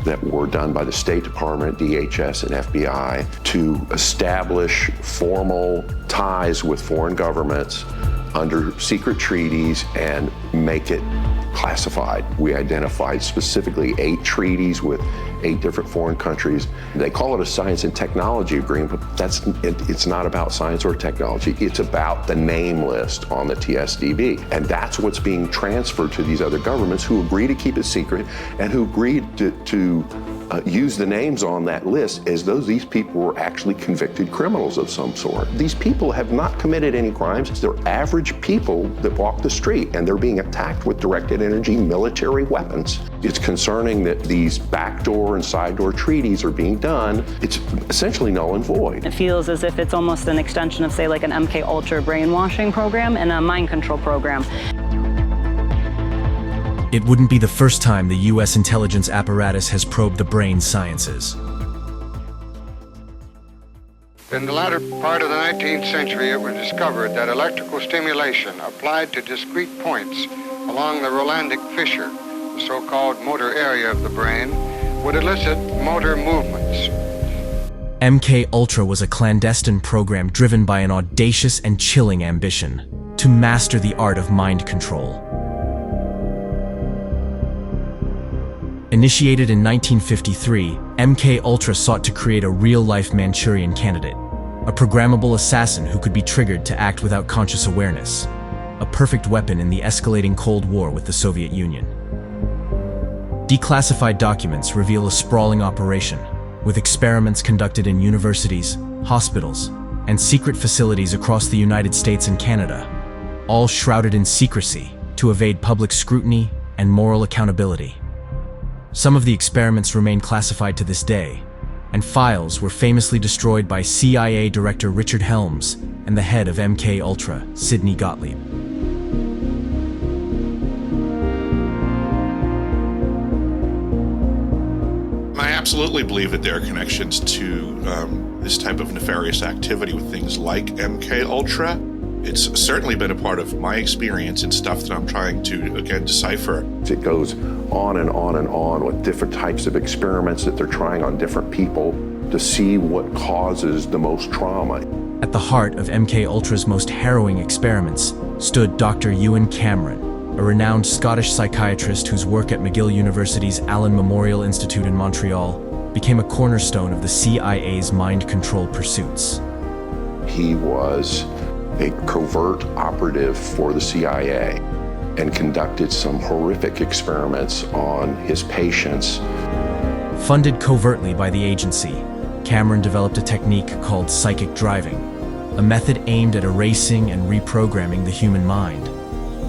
Speaker 14: that were done by the State Department, DHS, and FBI to establish formal ties with foreign governments under secret treaties and make it classified. We identified specifically 8 treaties with 8 different foreign countries. They call it a science and technology agreement, but it's not about science or technology. It's about the name list on the TSDB. And that's what's being transferred to these other governments who agree to keep it secret and who agreed to use the names on that list as though these people were actually convicted criminals of some sort. These people have not committed any crimes. They're average people that walk the street, and they're being attacked with directed energy military weapons. It's concerning that these backdoor and side door treaties are being done. It's essentially null and void.
Speaker 2: It feels as if it's almost an extension of, say, like an MKUltra brainwashing program and a mind control program.
Speaker 5: It wouldn't be the first time the U.S. intelligence apparatus has probed the brain sciences.
Speaker 4: In the latter part of the 19th century, it was discovered that electrical stimulation applied to discrete points along the Rolandic fissure, the so-called motor area of the brain, would elicit motor movements.
Speaker 5: MKUltra was a clandestine program driven by an audacious and chilling ambition to master the art of mind control. Initiated in 1953, MKUltra sought to create a real-life Manchurian candidate, a programmable assassin who could be triggered to act without conscious awareness, a perfect weapon in the escalating Cold War with the Soviet Union. Declassified documents reveal a sprawling operation, with experiments conducted in universities, hospitals, and secret facilities across the United States and Canada, all shrouded in secrecy to evade public scrutiny and moral accountability. Some of the experiments remain classified to this day, and files were famously destroyed by CIA Director Richard Helms and the head of MKUltra, Sidney Gottlieb.
Speaker 10: I absolutely believe that there are connections to this type of nefarious activity with things like MKUltra. It's certainly been a part of my experience and stuff that I'm trying to, again, decipher.
Speaker 14: It goes on and on and on with different types of experiments that they're trying on different people to see what causes the most trauma.
Speaker 5: At the heart of MKUltra's most harrowing experiments stood Dr. Ewan Cameron, a renowned Scottish psychiatrist whose work at McGill University's Allen Memorial Institute in Montreal became a cornerstone of the CIA's mind control pursuits.
Speaker 14: He was a covert operative for the CIA and conducted some horrific experiments on his patients.
Speaker 5: Funded covertly by the agency, Cameron developed a technique called psychic driving, a method aimed at erasing and reprogramming the human mind.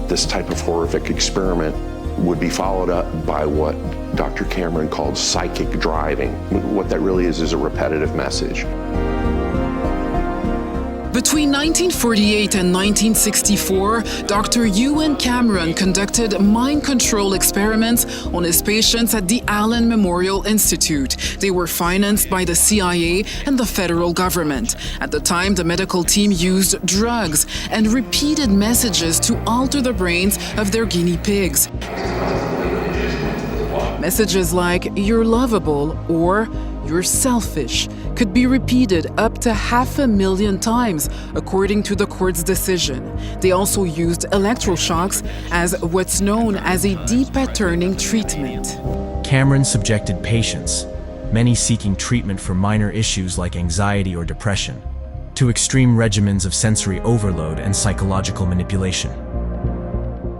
Speaker 14: This type of horrific experiment would be followed up by what Dr. Cameron called psychic driving. What that really is a repetitive message.
Speaker 8: Between 1948 and 1964, Dr. Ewan Cameron conducted mind control experiments on his patients at the Allen Memorial Institute. They were financed by the CIA and the federal government. At the time, the medical team used drugs and repeated messages to alter the brains of their guinea pigs. Messages like, "You're lovable," or "You're selfish," could be repeated up to 500,000 times, according to the court's decision. They also used electroshocks as what's known as a de-patterning treatment.
Speaker 5: Cameron subjected patients, many seeking treatment for minor issues like anxiety or depression, to extreme regimens of sensory overload and psychological manipulation.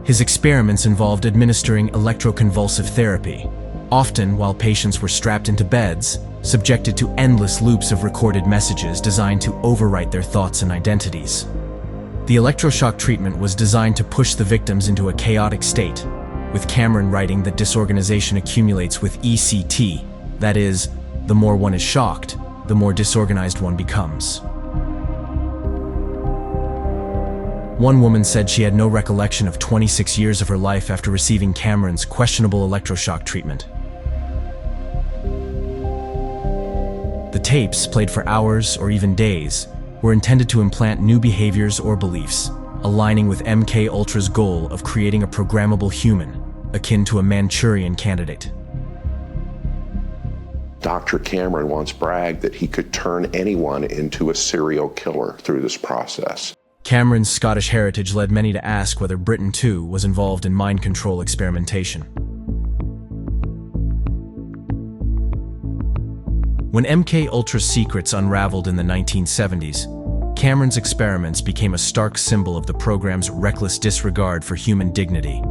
Speaker 5: His experiments involved administering electroconvulsive therapy, often while patients were strapped into beds, subjected to endless loops of recorded messages designed to overwrite their thoughts and identities. The electroshock treatment was designed to push the victims into a chaotic state, with Cameron writing that disorganization accumulates with ECT, that is, the more one is shocked, the more disorganized one becomes. One woman said she had no recollection of 26 years of her life after receiving Cameron's questionable electroshock treatment. The tapes, played for hours or even days, were intended to implant new behaviors or beliefs, aligning with MKUltra's goal of creating a programmable human, akin to a Manchurian candidate.
Speaker 14: Dr. Cameron once bragged that he could turn anyone into a serial killer through this process.
Speaker 5: Cameron's Scottish heritage led many to ask whether Britain too was involved in mind control experimentation. When MKUltra's secrets unraveled in the 1970s, Cameron's experiments became a stark symbol of the program's reckless disregard for human dignity.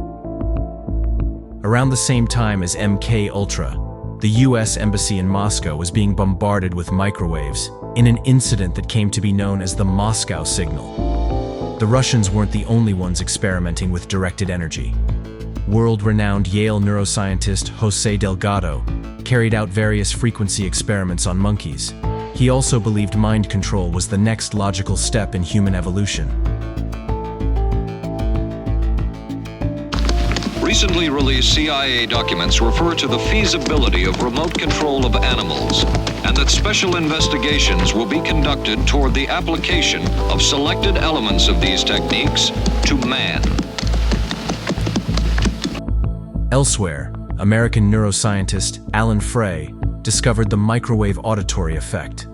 Speaker 5: Around the same time as MKUltra, the US Embassy in Moscow was being bombarded with microwaves in an incident that came to be known as the Moscow signal. The Russians weren't the only ones experimenting with directed energy. World-renowned Yale neuroscientist Jose Delgado carried out various frequency experiments on monkeys. He also believed mind control was the next logical step in human evolution.
Speaker 7: Recently released CIA documents refer to the feasibility of remote control of animals, and that special investigations will be conducted toward the application of selected elements of these techniques to man.
Speaker 5: Elsewhere, American neuroscientist Alan Frey discovered the microwave auditory effect,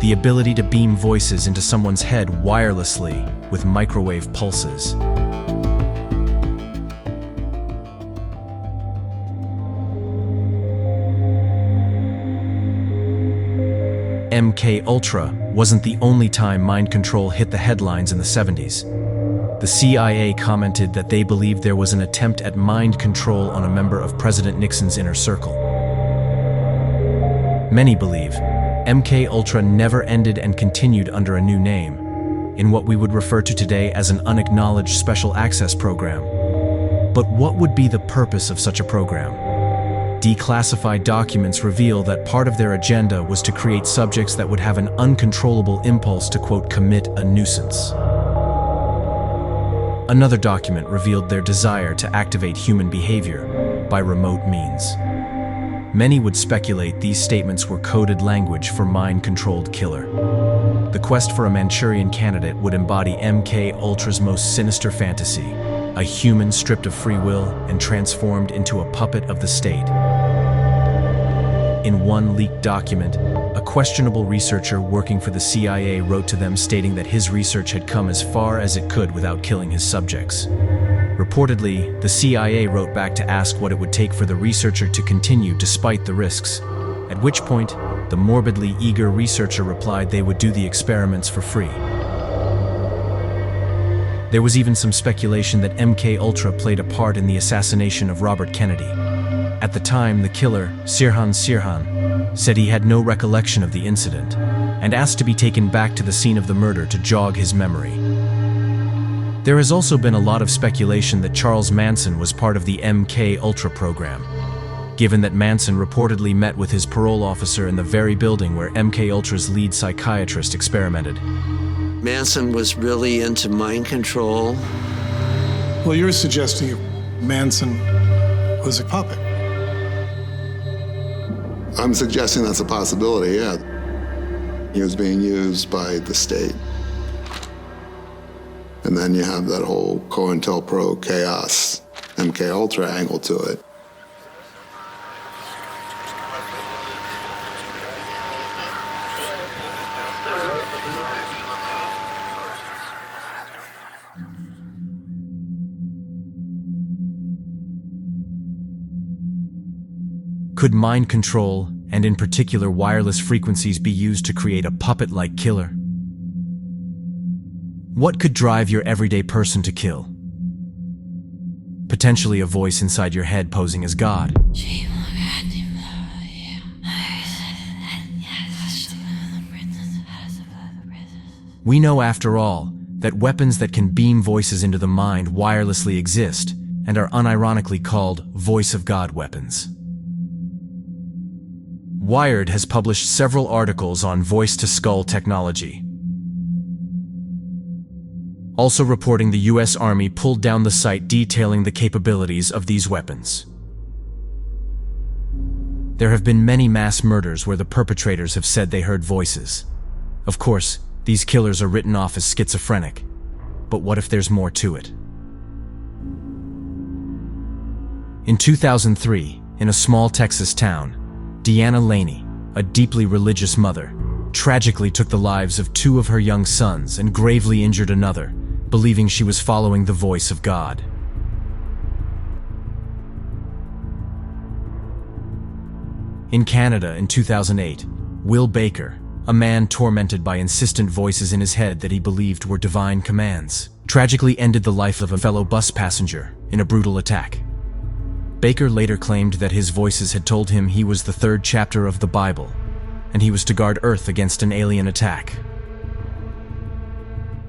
Speaker 5: the ability to beam voices into someone's head wirelessly with microwave pulses. MKUltra wasn't the only time mind control hit the headlines in the 70s. The CIA commented that they believed there was an attempt at mind control on a member of President Nixon's inner circle. Many believe MKUltra never ended and continued under a new name, in what we would refer to today as an unacknowledged special access program. But what would be the purpose of such a program? Declassified documents reveal that part of their agenda was to create subjects that would have an uncontrollable impulse to, quote, commit a nuisance. Another document revealed their desire to activate human behavior by remote means. Many would speculate these statements were coded language for mind-controlled killer. The quest for a Manchurian candidate would embody MKUltra's most sinister fantasy, a human stripped of free will and transformed into a puppet of the state. In one leaked document, a questionable researcher working for the CIA wrote to them stating that his research had come as far as it could without killing his subjects. Reportedly, the CIA wrote back to ask what it would take for the researcher to continue despite the risks, at which point, the morbidly eager researcher replied they would do the experiments for free. There was even some speculation that MKUltra played a part in the assassination of Robert Kennedy. At the time, the killer, Sirhan Sirhan, said he had no recollection of the incident and asked to be taken back to the scene of the murder to jog his memory. There has also been a lot of speculation that Charles Manson was part of the MKUltra program, given that Manson reportedly met with his parole officer in the very building where MKUltra's lead psychiatrist experimented.
Speaker 13: Manson was really into mind control.
Speaker 17: Well, you're suggesting Manson was a puppet.
Speaker 18: I'm suggesting that's a possibility, yeah. He was being used by the state. And then you have that whole COINTELPRO chaos, MKUltra angle to it.
Speaker 5: Could mind control, and in particular wireless frequencies, be used to create a puppet-like killer? What could drive your everyday person to kill? Potentially a voice inside your head posing as God. We know, after all, that weapons that can beam voices into the mind wirelessly exist and are unironically called voice of God weapons. Wired has published several articles on voice-to-skull technology. also reporting the U.S. Army pulled down the site detailing the capabilities of these weapons. There have been many mass murders where the perpetrators have said they heard voices. Of course, these killers are written off as schizophrenic. But what if there's more to it? In 2003, in a small Texas town, Deanna Laney, a deeply religious mother, tragically took the lives of 2 of her young sons and gravely injured another, believing she was following the voice of God. In Canada in 2008, Will Baker, a man tormented by insistent voices in his head that he believed were divine commands, tragically ended the life of a fellow bus passenger in a brutal attack. Baker later claimed that his voices had told him he was the 3rd chapter of the Bible, and he was to guard Earth against an alien attack.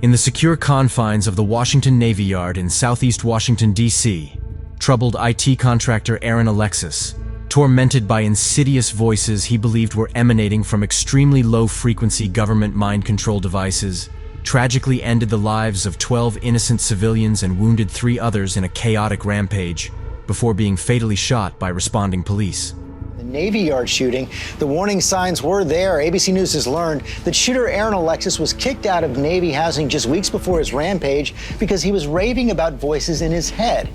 Speaker 5: In the secure confines of the Washington Navy Yard in southeast Washington, D.C., troubled IT contractor Aaron Alexis, tormented by insidious voices he believed were emanating from extremely low-frequency government mind control devices, tragically ended the lives of 12 innocent civilians and wounded 3 others in a chaotic rampage, before being fatally shot by responding police.
Speaker 1: The Navy Yard shooting, the warning signs were there. ABC News has learned that shooter Aaron Alexis was kicked out of Navy housing just weeks before his rampage because he was raving about voices in his head.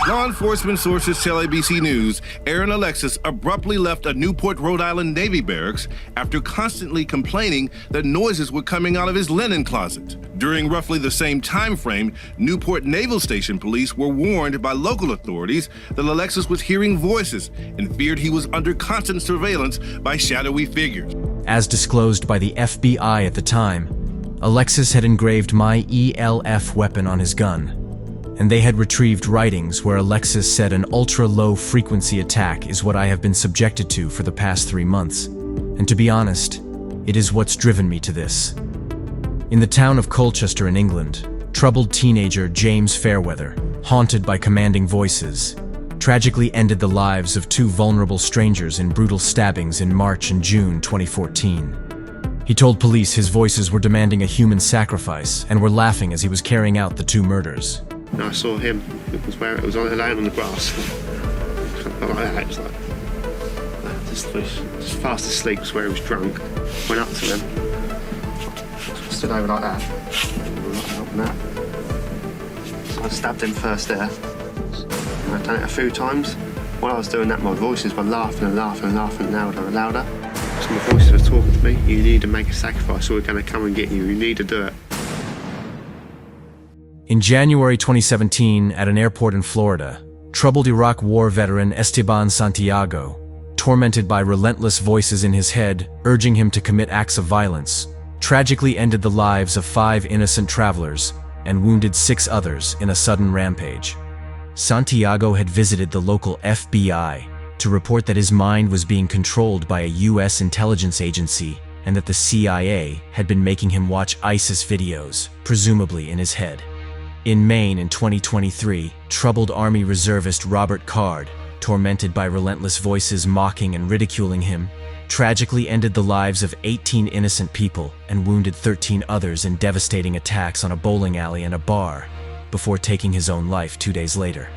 Speaker 9: Law enforcement sources tell ABC News Aaron Alexis abruptly left a Newport, Rhode Island Navy barracks after constantly complaining that noises were coming out of his linen closet. During roughly the same time frame, Newport Naval Station police were warned by local authorities that Alexis was hearing voices and feared he was under constant surveillance by shadowy figures.
Speaker 5: As disclosed by the FBI at the time, Alexis had engraved my ELF weapon on his gun, and they had retrieved writings where Alexis said an ultra-low frequency attack is what I have been subjected to for the past 3 months. And to be honest, it is what's driven me to this. In the town of Colchester in England, troubled teenager James Fairweather, haunted by commanding voices, tragically ended the lives of 2 vulnerable strangers in brutal stabbings in March and June 2014. He told police his voices were demanding a human sacrifice and were laughing as he was carrying out the 2 murders.
Speaker 19: And I saw him. It was laying on the grass. Like that. It was like just fast asleep. Was where he was drunk. Went up to him. Stood over like that. And that. So I stabbed him first there. And I'd done it a few times. While I was doing that, my voices were laughing and laughing and laughing louder and louder. So my voices were talking to me. You need to make a sacrifice, or we're going to come and get you. You need to do it.
Speaker 5: In January 2017, at an airport in Florida, troubled Iraq War veteran Esteban Santiago, tormented by relentless voices in his head urging him to commit acts of violence, tragically ended the lives of 5 innocent travelers and wounded 6 others in a sudden rampage. Santiago had visited the local FBI to report that his mind was being controlled by a U.S. intelligence agency and that the CIA had been making him watch ISIS videos, presumably in his head. In Maine in 2023, troubled Army reservist Robert Card, tormented by relentless voices mocking and ridiculing him, tragically ended the lives of 18 innocent people and wounded 13 others in devastating attacks on a bowling alley and a bar, before taking his own life 2 days later.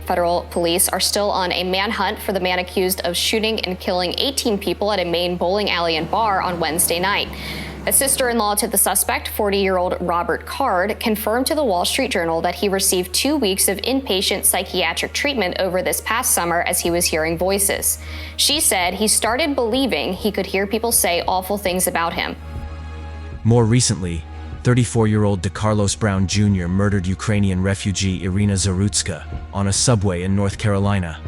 Speaker 20: Federal police are still on a manhunt for the man accused of shooting and killing 18 people at a Maine bowling alley and bar on Wednesday night. A sister-in-law to the suspect, 40-year-old Robert Card, confirmed to the Wall Street Journal that he received 2 weeks of inpatient psychiatric treatment over this past summer as he was hearing voices. She said he started believing he could hear people say awful things about him.
Speaker 5: More recently, 34-year-old DeCarlos Brown Jr. murdered Ukrainian refugee Irina Zarutska on a subway in North Carolina.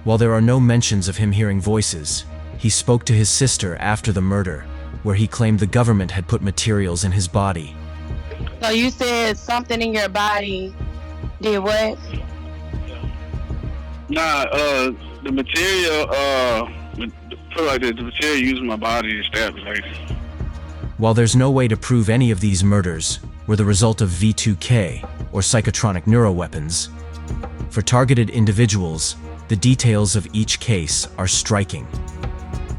Speaker 5: While there are no mentions of him hearing voices, he spoke to his sister after the murder, where he claimed the government had put materials in his body.
Speaker 21: So you said something in your body did what?
Speaker 22: Nah, the material, the material used in my body to stab places.
Speaker 5: While there's no way to prove any of these murders were the result of V2K or psychotronic neuroweapons, for targeted individuals, the details of each case are striking.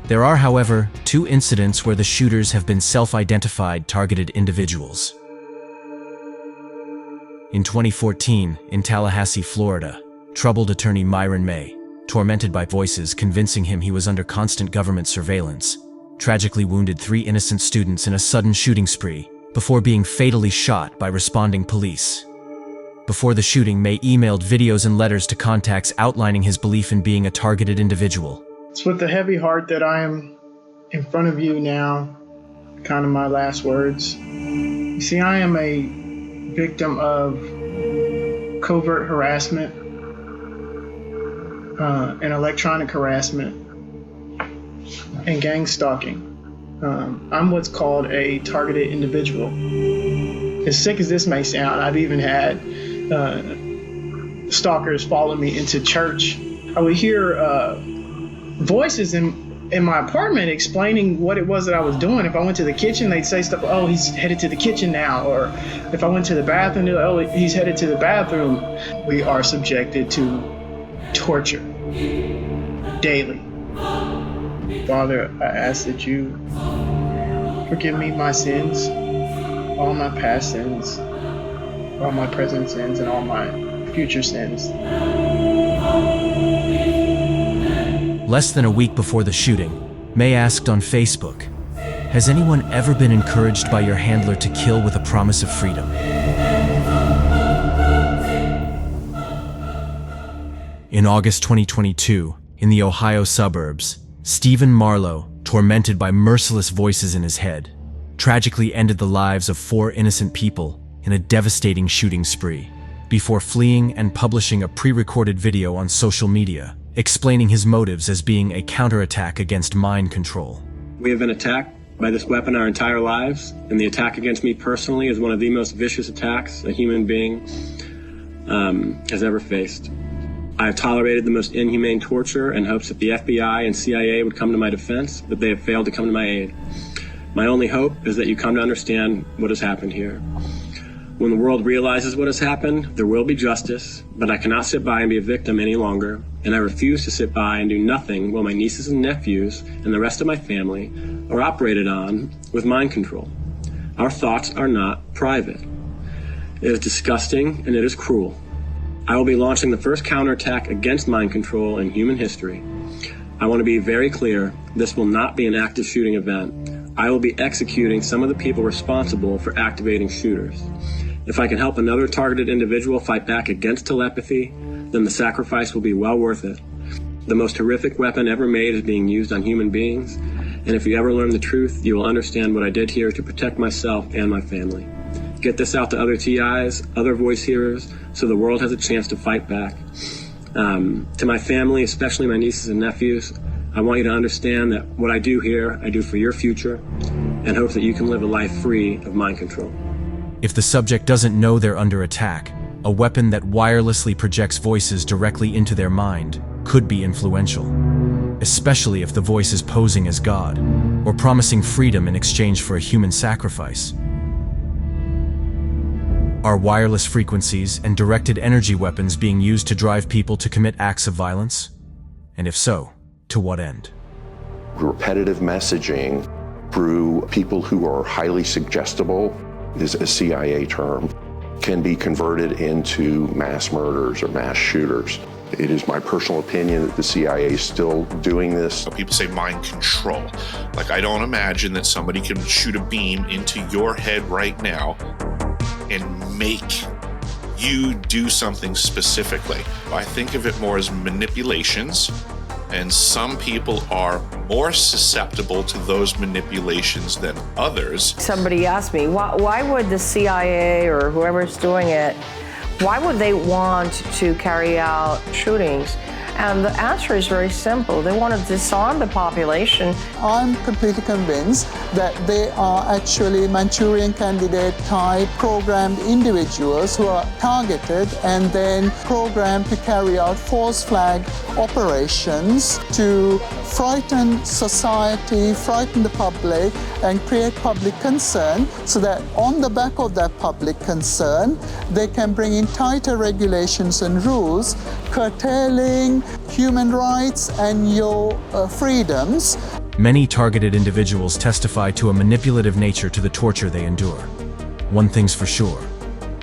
Speaker 5: There are, however, 2 incidents where the shooters have been self-identified targeted individuals. In 2014, in Tallahassee, Florida, troubled attorney Myron May, tormented by voices convincing him he was under constant government surveillance, tragically wounded 3 innocent students in a sudden shooting spree before being fatally shot by responding police. Before the shooting, May emailed videos and letters to contacts outlining his belief in being a targeted individual.
Speaker 3: It's with a heavy heart that I am in front of you now, kind of my last words. You see, I am a victim of covert harassment and electronic harassment and gang stalking. I'm what's called a targeted individual. As sick as this may sound, I've even had stalkers follow me into church. I would hear voices in my apartment explaining what it was that I was doing. If I went to the kitchen, they'd say stuff, oh, he's headed to the kitchen now. Or if I went to the bathroom, oh, he's headed to the bathroom. We are subjected to torture daily. Father, I ask that you forgive me my sins, all my past sins, all my present sins, and all my future sins.
Speaker 5: Less than a week before the shooting, May asked on Facebook, "Has anyone ever been encouraged by your handler to kill with a promise of freedom?" In August 2022, in the Ohio suburbs, Stephen Marlowe, tormented by merciless voices in his head, tragically ended the lives of 4 innocent people in a devastating shooting spree, before fleeing and publishing a pre-recorded video on social media, explaining his motives as being a counterattack against mind control.
Speaker 6: We have been attacked by this weapon our entire lives, and the attack against me personally is one of the most vicious attacks a human being has ever faced. I have tolerated the most inhumane torture in hopes that the FBI and CIA would come to my defense, but they have failed to come to my aid. My only hope is that you come to understand what has happened here. When the world realizes what has happened, there will be justice, but I cannot sit by and be a victim any longer, and I refuse to sit by and do nothing while my nieces and nephews and the rest of my family are operated on with mind control. Our thoughts are not private. It is disgusting and it is cruel. I will be launching the first counterattack against mind control in human history. I want to be very clear, this will not be an active shooting event. I will be executing some of the people responsible for activating shooters. If I can help another targeted individual fight back against telepathy, then the sacrifice will be well worth it. The most horrific weapon ever made is being used on human beings, and if you ever learn the truth, you will understand what I did here to protect myself and my family. Get this out to other TIs, other voice hearers, so the world has a chance to fight back. To my family, especially my nieces and nephews, I want you to understand that what I do here, I do for your future, and hope that you can live a life free of mind control.
Speaker 5: If the subject doesn't know they're under attack, a weapon that wirelessly projects voices directly into their mind could be influential, especially if the voice is posing as God or promising freedom in exchange for a human sacrifice. Are wireless frequencies and directed energy weapons being used to drive people to commit acts of violence? And if so, to what end?
Speaker 14: Repetitive messaging through people who are highly suggestible, is a CIA term, can be converted into mass murders or mass shooters. It is my personal opinion that the CIA is still doing this.
Speaker 10: People say mind control. Like, I don't imagine that somebody can shoot a beam into your head right now and make you do something specifically. I think of it more as manipulations, and some people are more susceptible to those manipulations than others.
Speaker 11: Somebody asked me, why would the CIA or whoever's doing it, why would they want to carry out shootings? And the answer is very simple. They want to disarm the population.
Speaker 12: I'm completely convinced that they are actually Manchurian candidate type programmed individuals who are targeted and then programmed to carry out false flag operations to frighten society, frighten the public, and create public concern so that on the back of that public concern, they can bring in tighter regulations and rules, curtailing human rights and your freedoms.
Speaker 5: Many targeted individuals testify to a manipulative nature to the torture they endure. One thing's for sure.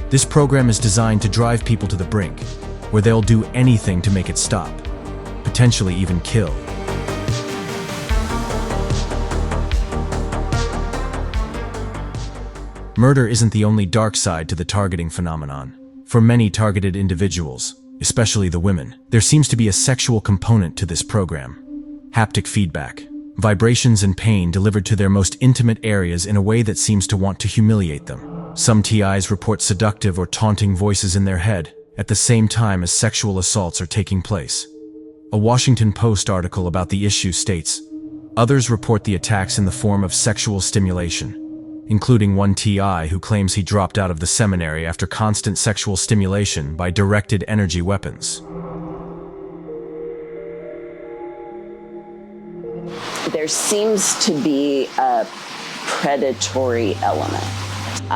Speaker 5: This program is designed to drive people to the brink, where they'll do anything to make it stop, potentially even kill. Murder isn't the only dark side to the targeting phenomenon. For many targeted individuals, especially the women, there seems to be a sexual component to this program. Haptic feedback, vibrations and pain delivered to their most intimate areas in a way that seems to want to humiliate them. Some TIs report seductive or taunting voices in their head at the same time as sexual assaults are taking place. A Washington Post article about the issue states, others report the attacks in the form of sexual stimulation, including one TI who claims he dropped out of the seminary after constant sexual stimulation by directed energy weapons.
Speaker 15: There seems to be a predatory element.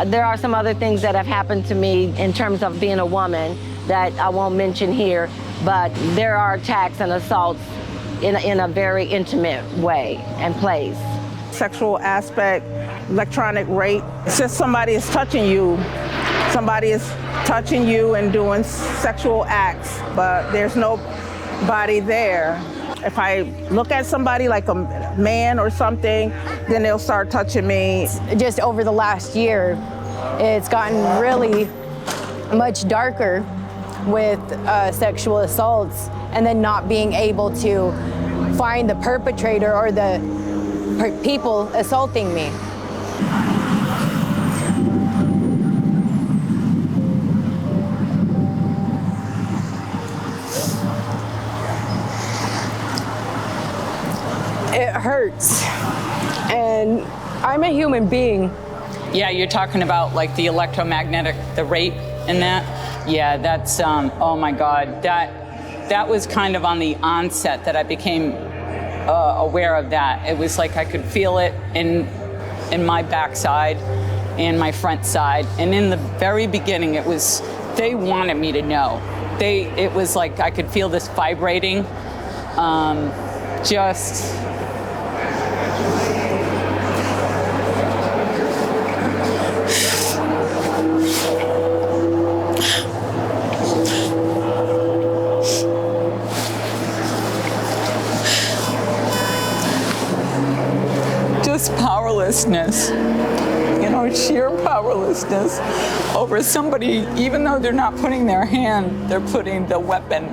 Speaker 21: There are some other things that have happened to me in terms of being a woman that I won't mention here, but there are attacks and assaults in a very intimate way and place.
Speaker 16: Sexual aspect, electronic rape. It's just somebody is touching you. Somebody is touching you and doing sexual acts, but there's nobody there. If I look at somebody like a man or something, then they'll start touching me.
Speaker 23: Just over the last year, it's gotten really much darker with sexual assaults, and then not being able to find the perpetrator or the people assaulting me. It hurts, and I'm a human being.
Speaker 24: Yeah, you're talking about like the electromagnetic, the rape and that? Yeah, that's, oh my God, that was kind of on the onset that I became aware of that. It was like I could feel it in my backside and my front side. And in the very beginning, it was, they wanted me to know. It was like I could feel this vibrating, just, powerlessness, sheer powerlessness over somebody, even though they're not putting their hand, they're putting the weapon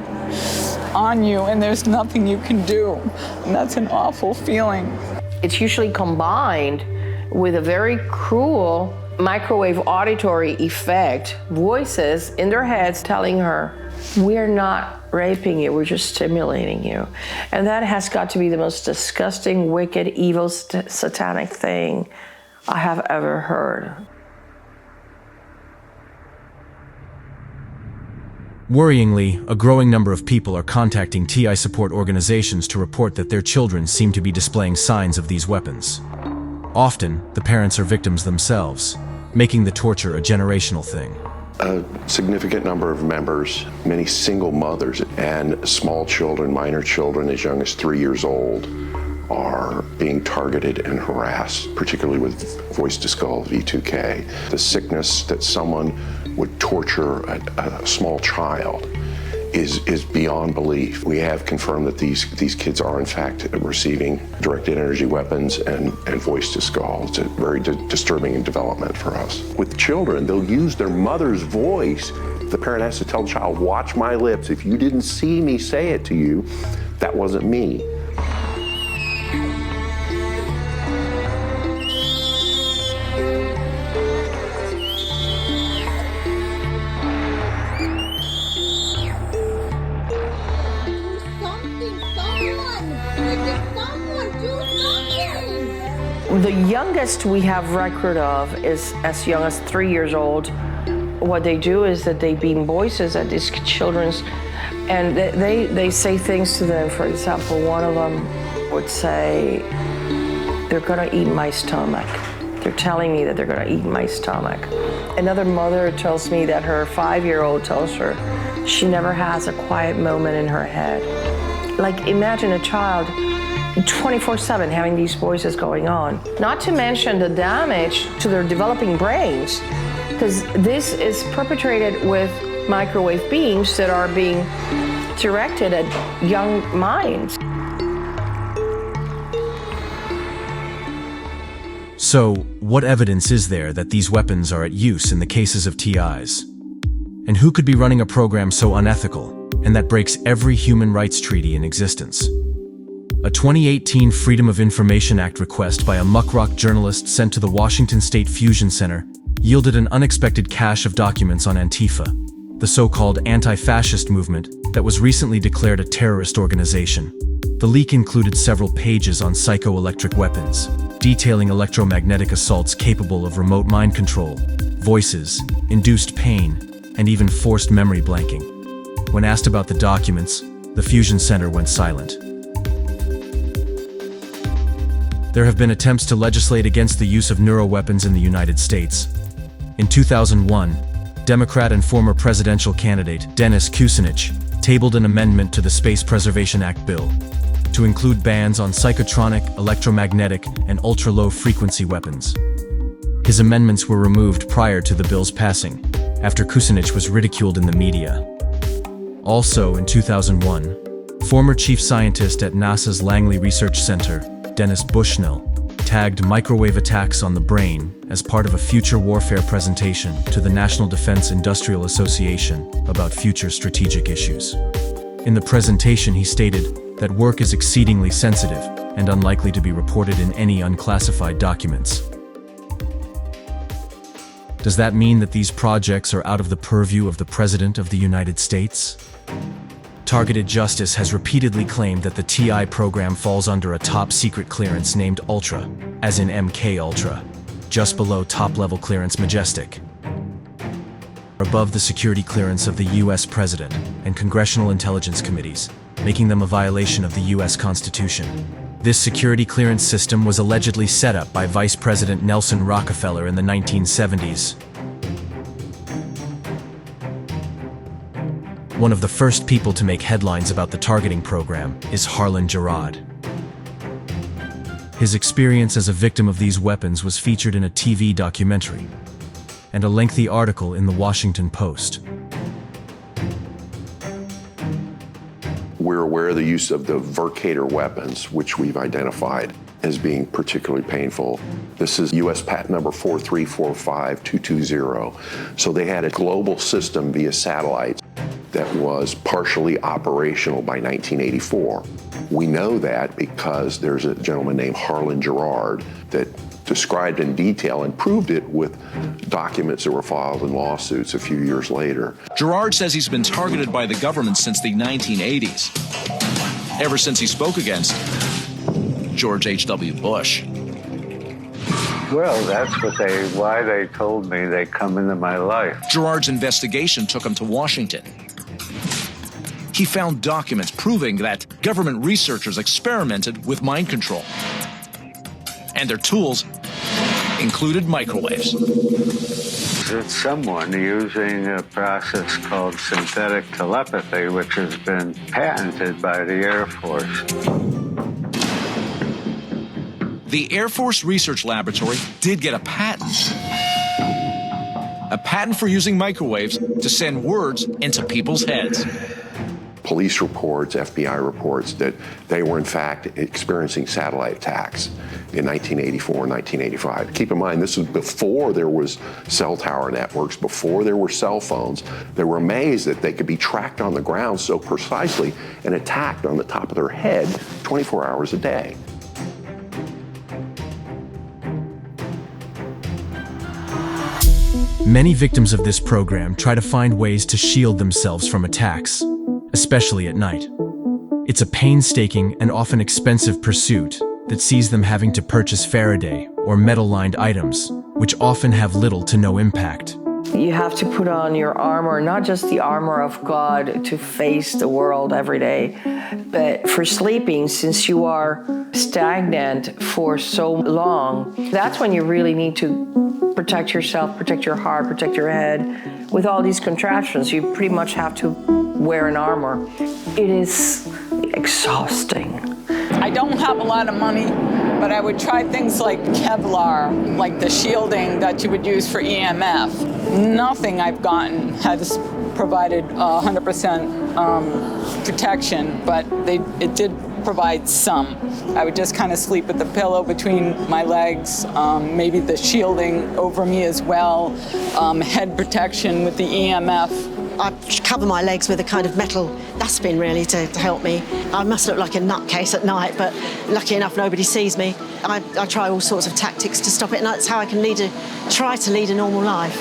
Speaker 24: on you, and there's nothing you can do. And that's an awful feeling.
Speaker 11: It's usually combined with a very cruel microwave auditory effect, voices in their heads telling her, we're not raping you, we're just stimulating you. And that has got to be the most disgusting, wicked, evil, satanic thing I have ever heard.
Speaker 5: Worryingly, a growing number of people are contacting TI support organizations to report that their children seem to be displaying signs of these weapons. Often, the parents are victims themselves, making the torture a generational thing.
Speaker 14: A significant number of members, many single mothers and small children, minor children as young as 3 years old, are being targeted and harassed, particularly with voice-to-skull, V2K. The sickness that someone would torture a small child is beyond belief. We have confirmed that these kids are in fact receiving directed energy weapons and voice-to-skull. It's a very disturbing development for us. With children, they'll use their mother's voice. The parent has to tell the child, watch my lips. If you didn't see me say it to you, that wasn't me.
Speaker 11: The youngest we have record of is as young as 3 years old. What they do is that they beam voices at these children's, and they say things to them. For example, one of them would say, they're gonna eat my stomach. They're telling me that they're gonna eat my stomach. Another mother tells me that her 5-year-old tells her she never has a quiet moment in her head. Like, imagine a child 24/7 having these voices going on. Not to mention the damage to their developing brains, because this is perpetrated with microwave beams that are being directed at young minds.
Speaker 5: So, what evidence is there that these weapons are at use in the cases of TIs? And who could be running a program so unethical and that breaks every human rights treaty in existence? A 2018 Freedom of Information Act request by a muckrock journalist sent to the Washington State Fusion Center yielded an unexpected cache of documents on Antifa, the so-called anti-fascist movement that was recently declared a terrorist organization. The leak included several pages on psychoelectric weapons, detailing electromagnetic assaults capable of remote mind control, voices, induced pain, and even forced memory blanking. When asked about the documents, the Fusion Center went silent. There have been attempts to legislate against the use of neuroweapons in the United States. In 2001, Democrat and former presidential candidate Dennis Kucinich tabled an amendment to the Space Preservation Act bill to include bans on psychotronic, electromagnetic, and ultra-low frequency weapons. His amendments were removed prior to the bill's passing, after Kucinich was ridiculed in the media. Also in 2001, former chief scientist at NASA's Langley Research Center, Dennis Bushnell, tagged microwave attacks on the brain as part of a future warfare presentation to the National Defense Industrial Association about future strategic issues. In the presentation, he stated that work is exceedingly sensitive and unlikely to be reported in any unclassified documents. Does that mean that these projects are out of the purview of the President of the United States? Targeted Justice has repeatedly claimed that the TI program falls under a top-secret clearance named Ultra, as in MKUltra, just below top-level clearance Majestic, above the security clearance of the U.S. President and Congressional Intelligence Committees, making them a violation of the U.S. Constitution. This security clearance system was allegedly set up by Vice President Nelson Rockefeller in the 1970s. One of the first people to make headlines about the targeting program is Harlan Gerard. His experience as a victim of these weapons was featured in a TV documentary and a lengthy article in the Washington Post.
Speaker 14: We're aware of the use of the Vercator weapons, which we've identified as being particularly painful. This is U.S. patent number 4345220. So they had a global system via satellites that was partially operational by 1984. We know that because there's a gentleman named Harlan Gerard that described in detail and proved it with documents that were filed in lawsuits a few years later.
Speaker 2: Gerard says he's been targeted by the government since the 1980s, ever since he spoke against George H.W. Bush.
Speaker 4: Well, that's why they told me they'd come into my life.
Speaker 2: Gerard's investigation took him to Washington. He found documents proving that government researchers experimented with mind control. And their tools included microwaves.
Speaker 4: It's someone using a process called synthetic telepathy, which has been patented by the Air Force.
Speaker 2: The Air Force Research Laboratory did get a patent. A patent for using microwaves to send words into people's heads.
Speaker 14: Police reports, FBI reports that they were in fact experiencing satellite attacks in 1984 and 1985. Keep in mind, this was before there was cell tower networks, before there were cell phones. They were amazed that they could be tracked on the ground so precisely and attacked on the top of their head 24 hours a day.
Speaker 5: Many victims of this program try to find ways to shield themselves from attacks, especially at night. It's a painstaking and often expensive pursuit that sees them having to purchase Faraday or metal-lined items, which often have little to no impact.
Speaker 11: You have to put on your armor, not just the armor of God to face the world every day, but for sleeping, since you are stagnant for so long, that's when you really need to protect yourself, protect your heart, protect your head. With all these contraptions, you pretty much have to wear an armor. It is exhausting.
Speaker 24: I don't have a lot of money, but I would try things like Kevlar, like the shielding that you would use for EMF. Nothing I've gotten has provided 100% protection, but it did provide some. I would just kind of sleep with the pillow between my legs, maybe the shielding over me as well, head protection with the EMF.
Speaker 7: I cover my legs with a kind of metal dustbin, really, to help me. I must look like a nutcase at night, but lucky enough, nobody sees me. I try all sorts of tactics to stop it, and that's how I can try to lead a normal life.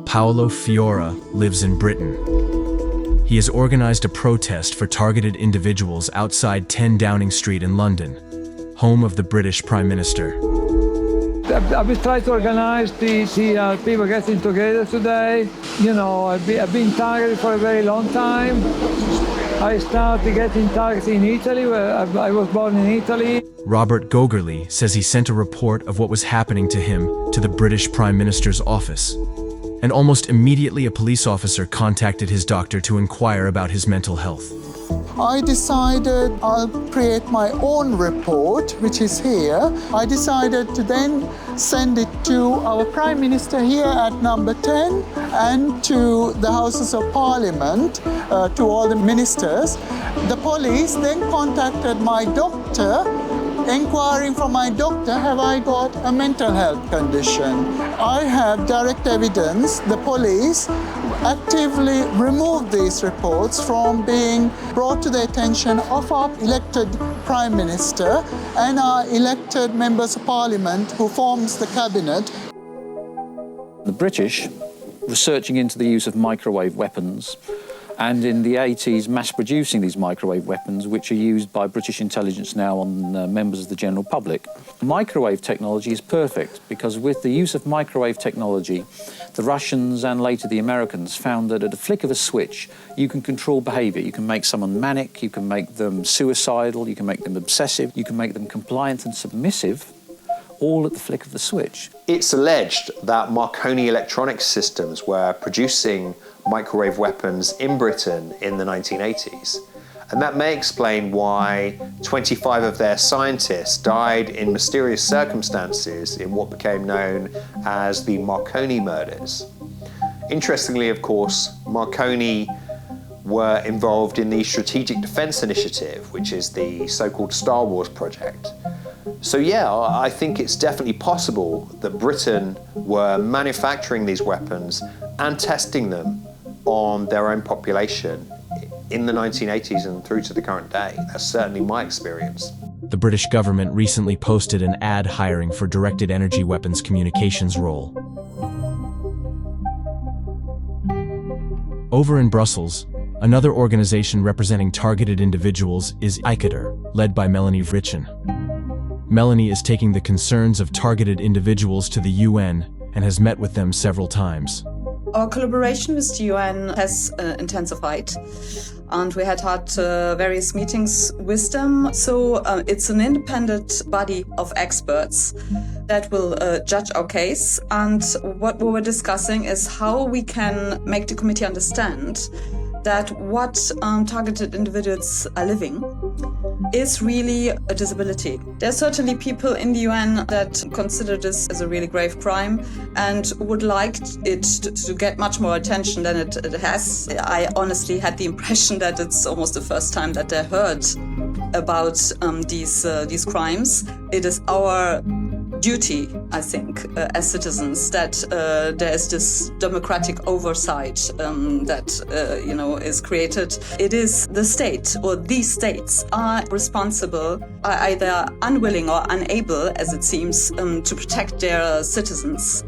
Speaker 5: Paolo Fiora lives in Britain. He has organized a protest for targeted individuals outside 10 Downing Street in London, home of the British Prime Minister.
Speaker 8: I've been trying to organize the people getting together today. You know, I've been targeted for a very long time. I started getting targeted in Italy, where I was born in Italy.
Speaker 5: Robert Gogerly says he sent a report of what was happening to him to the British Prime Minister's office. And almost immediately a police officer contacted his doctor to inquire about his mental health.
Speaker 12: I decided I'll create my own report, which is here. I decided to then send it to our Prime Minister here at number 10 and to the Houses of Parliament, to all the ministers. The police then contacted my doctor, inquiring from my doctor, have I got a mental health condition? I have direct evidence the police actively removed these reports from being brought to the attention of our elected Prime Minister and our elected members of Parliament who forms the cabinet.
Speaker 13: The British, researching into the use of microwave weapons, and in the 80s mass producing these microwave weapons, which are used by British intelligence now on members of the general public. Microwave technology is perfect because with the use of microwave technology, the Russians and later the Americans found that at a flick of a switch, you can control behavior. You can make someone manic, you can make them suicidal, you can make them obsessive, you can make them compliant and submissive, all at the flick of the switch.
Speaker 17: It's alleged that Marconi Electronics Systems were producing microwave weapons in Britain in the 1980s. And that may explain why 25 of their scientists died in mysterious circumstances in what became known as the Marconi murders. Interestingly, of course, Marconi were involved in the Strategic Defense Initiative, which is the so-called Star Wars project. So yeah, I think it's definitely possible that Britain were manufacturing these weapons and testing them on their own population in the 1980s and through to the current day. That's certainly my experience.
Speaker 5: The British government recently posted an ad hiring for directed energy weapons communications role. Over in Brussels, another organization representing targeted individuals is akin, led by Melanie Vrichen. Melanie is taking the concerns of targeted individuals to the UN and has met with them several times.
Speaker 25: Our collaboration with the UN has intensified, and we had various meetings with them. So it's an independent body of experts that will judge our case. And what we were discussing is how we can make the committee understand that what targeted individuals are living is really a disability. There are certainly people in the UN that consider this as a really grave crime and would like it to get much more attention than it has. I honestly had the impression that it's almost the first time that they heard about these crimes. It is our duty, I think, as citizens, that there is this democratic oversight that is created. It is the state or these states are responsible, are either unwilling or unable, as it seems, to protect their citizens.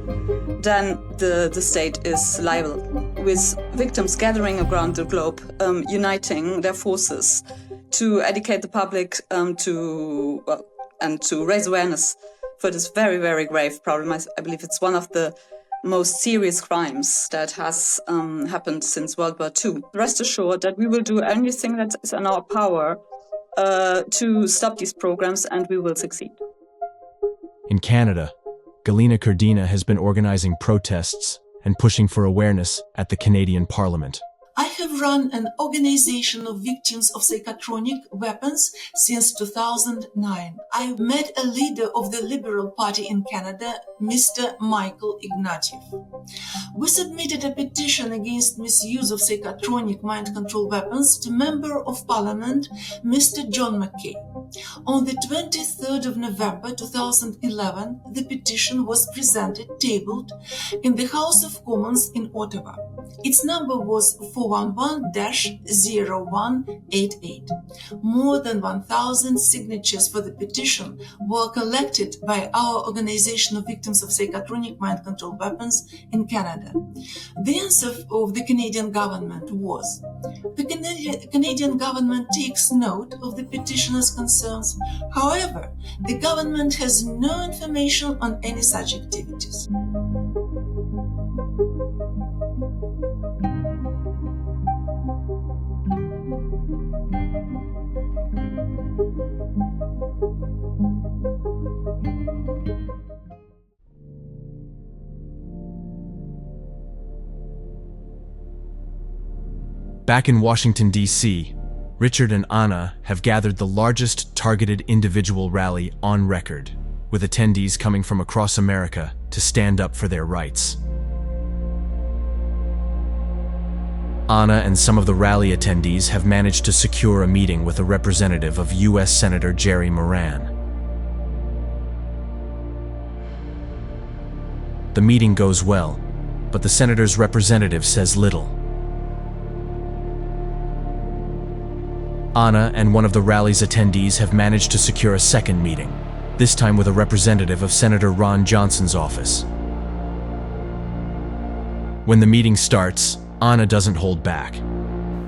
Speaker 25: Then the state is liable. With victims gathering around the globe, uniting their forces to educate the public and to raise awareness for this very, very grave problem. I believe it's one of the most serious crimes that has happened since World War II. Rest assured that we will do anything that is in our power to stop these programs, and we will succeed.
Speaker 5: In Canada, Galina Cardina has been organizing protests and pushing for awareness at the Canadian Parliament.
Speaker 1: I have run an organization of victims of psychotronic weapons since 2009. I met a leader of the Liberal Party in Canada, Mr. Michael Ignatieff. We submitted a petition against misuse of psychotronic mind control weapons to Member of Parliament, Mr. John McKay. On the 23rd of November 2011, the petition was tabled in the House of Commons in Ottawa. Its number was 411-0188. More than 1,000 signatures for the petition were collected by our Organization of Victims of Psychotronic Mind Control Weapons in Canada. The answer of the Canadian government was: the Canadian government takes note of the petitioner's concerns. However, the government has no information on any such activities.
Speaker 5: Back in Washington, D.C., Richard and Anna have gathered the largest targeted individual rally on record, with attendees coming from across America to stand up for their rights. Anna and some of the rally attendees have managed to secure a meeting with a representative of U.S. Senator Jerry Moran. The meeting goes well, but the senator's representative says little. Anna and one of the rally's attendees have managed to secure a second meeting, this time with a representative of Senator Ron Johnson's office. When the meeting starts, Anna doesn't hold back.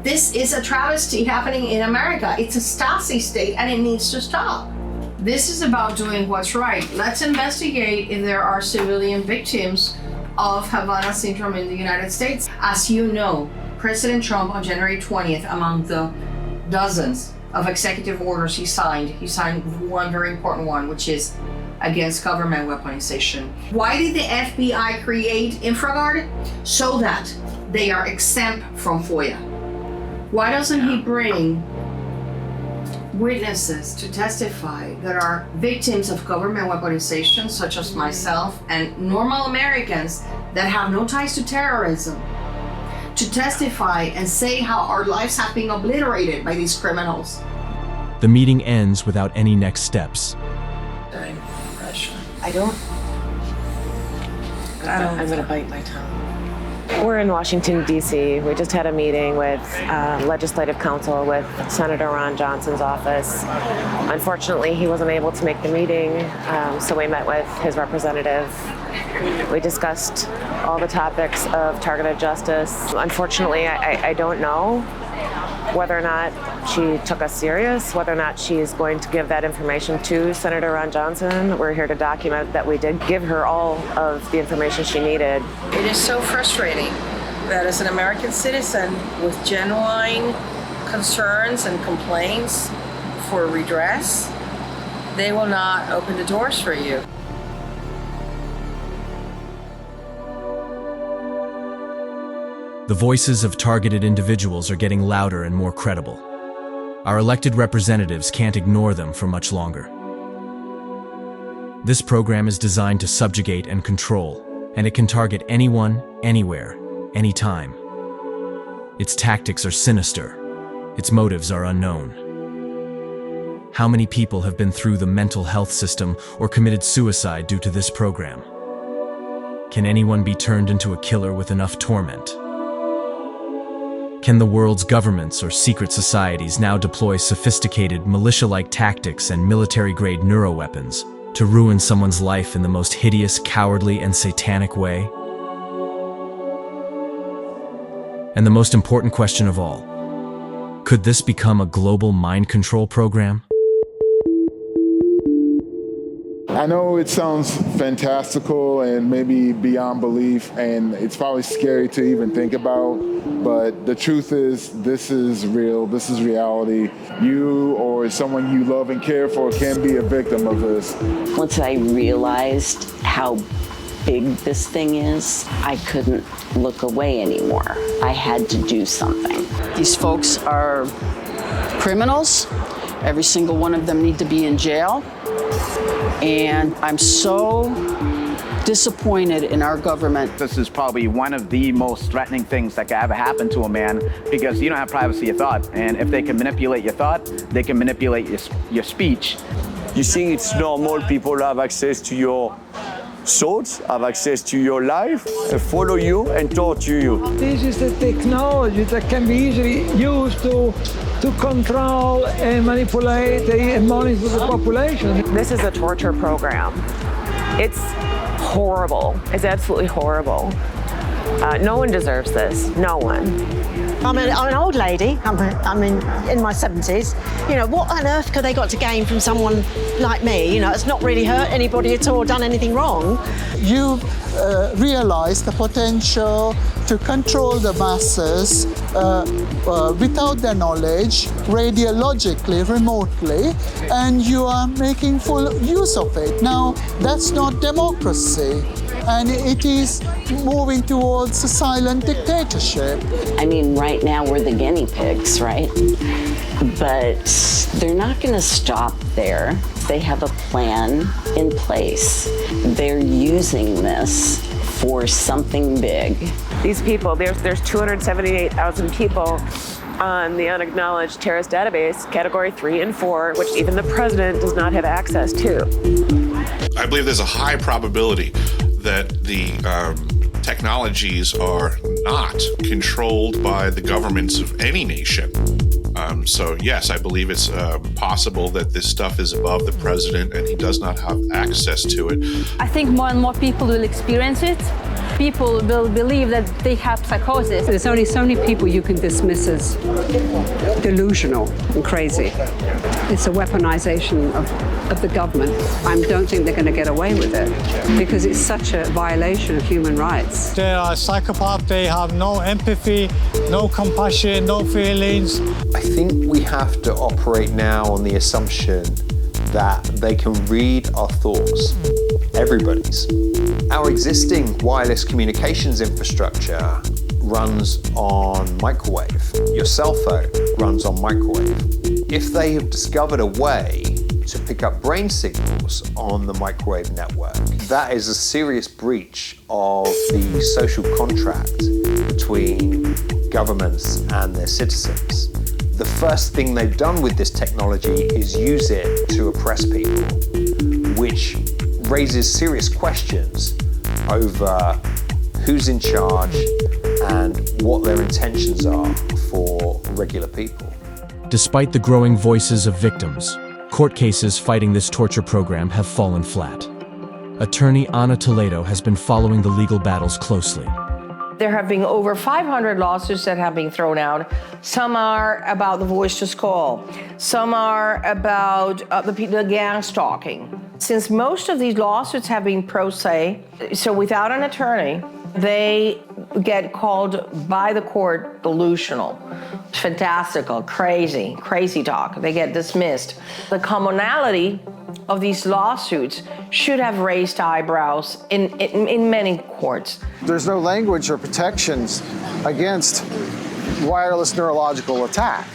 Speaker 9: This is a travesty happening in America. It's a Stasi state and it needs to stop. This is about doing what's right. Let's investigate if there are civilian victims of Havana syndrome in the United States. As you know, President Trump on January 20th, among the dozens of executive orders he signed one very important one, which is against government weaponization. Why did the FBI create InfraGard? So that they are exempt from FOIA. Why doesn't he bring witnesses to testify that are victims of government weaponization, such as myself and normal Americans that have no ties to terrorism, to testify and say how our lives have been obliterated by these criminals?
Speaker 5: The meeting ends without any next steps.
Speaker 9: I'm
Speaker 7: gonna bite my tongue.
Speaker 18: We're in Washington, D.C. We just had a meeting with Legislative Council with Senator Ron Johnson's office. Unfortunately, he wasn't able to make the meeting, so we met with his representative. We discussed all the topics of targeted justice. Unfortunately, I don't know whether or not she took us serious, whether or not she's going to give that information to Senator Ron Johnson. We're here to document that we did give her all of the information she needed.
Speaker 9: It is so frustrating that as an American citizen with genuine concerns and complaints for redress, they will not open the doors for you.
Speaker 5: The voices of targeted individuals are getting louder and more credible. Our elected representatives can't ignore them for much longer. This program is designed to subjugate and control, and it can target anyone, anywhere, anytime. Its tactics are sinister. Its motives are unknown. How many people have been through the mental health system or committed suicide due to this program? Can anyone be turned into a killer with enough torment? Can the world's governments or secret societies now deploy sophisticated militia-like tactics and military-grade neuroweapons to ruin someone's life in the most hideous, cowardly, and satanic way? And the most important question of all, could this become a global mind control program?
Speaker 19: I know it sounds fantastical and maybe beyond belief, and it's probably scary to even think about, but the truth is, this is real, this is reality. You or someone you love and care for can be a victim of this.
Speaker 15: Once I realized how big this thing is, I couldn't look away anymore. I had to do something.
Speaker 3: These folks are criminals. Every single one of them need to be in jail. And I'm so disappointed in our government.
Speaker 6: This is probably one of the most threatening things that could ever happen to a man, because you don't have privacy of thought. And if they can manipulate your thought, they can manipulate your speech.
Speaker 10: You think it's normal people have access to your thoughts, have access to your life, follow you and torture you?
Speaker 8: This is the technology that can be easily used to control and manipulate and monitor the population.
Speaker 18: This is a torture program. It's horrible. It's absolutely horrible. No one deserves this. No one.
Speaker 7: I'm an old lady. I'm in my 70s. You know, what on earth could they got to gain from someone like me? You know, it's not really hurt anybody at all, done anything wrong.
Speaker 12: You realize the potential to control the masses without their knowledge, radiologically, remotely, and you are making full use of it. Now, that's not democracy, and it is moving towards a silent dictatorship.
Speaker 15: I mean, right now we're the guinea pigs, right? But they're not going to stop there. They have a plan in place. They're using this for something big.
Speaker 18: These people, there's 278,000 people on the unacknowledged terrorist database, category 3 and 4, which even the president does not have access to.
Speaker 20: I believe there's a high probability that the technologies are not controlled by the governments of any nation. So yes, I believe it's possible that this stuff is above the president and he does not have access to it.
Speaker 22: I think more and more people will experience it. People will believe that they have psychosis.
Speaker 26: There's only so many people you can dismiss as delusional and crazy. It's a weaponization of the government. I don't think they're going to get away with it because it's such a violation of human rights.
Speaker 8: They are psychopaths. They have no empathy, no compassion, no feelings.
Speaker 17: I think we have to operate now on the assumption that they can read our thoughts, everybody's. Our existing wireless communications infrastructure runs on microwave. Your cell phone runs on microwave. If they have discovered a way to pick up brain signals on the microwave network, that is a serious breach of the social contract between governments and their citizens. The first thing they've done with this technology is use it to oppress people, which raises serious questions over who's in charge and what their intentions are for regular people.
Speaker 5: Despite the growing voices of victims, court cases fighting this torture program have fallen flat. Attorney Ana Toledo has been following the legal battles closely.
Speaker 11: There have been over 500 lawsuits that have been thrown out. Some are about the voice just call. Some are about the gang stalking. Since most of these lawsuits have been pro se, so without an attorney, they get called by the court delusional, fantastical, crazy talk. They get dismissed. The commonality of these lawsuits should have raised eyebrows in many courts.
Speaker 27: There's no language or protections against wireless neurological attack.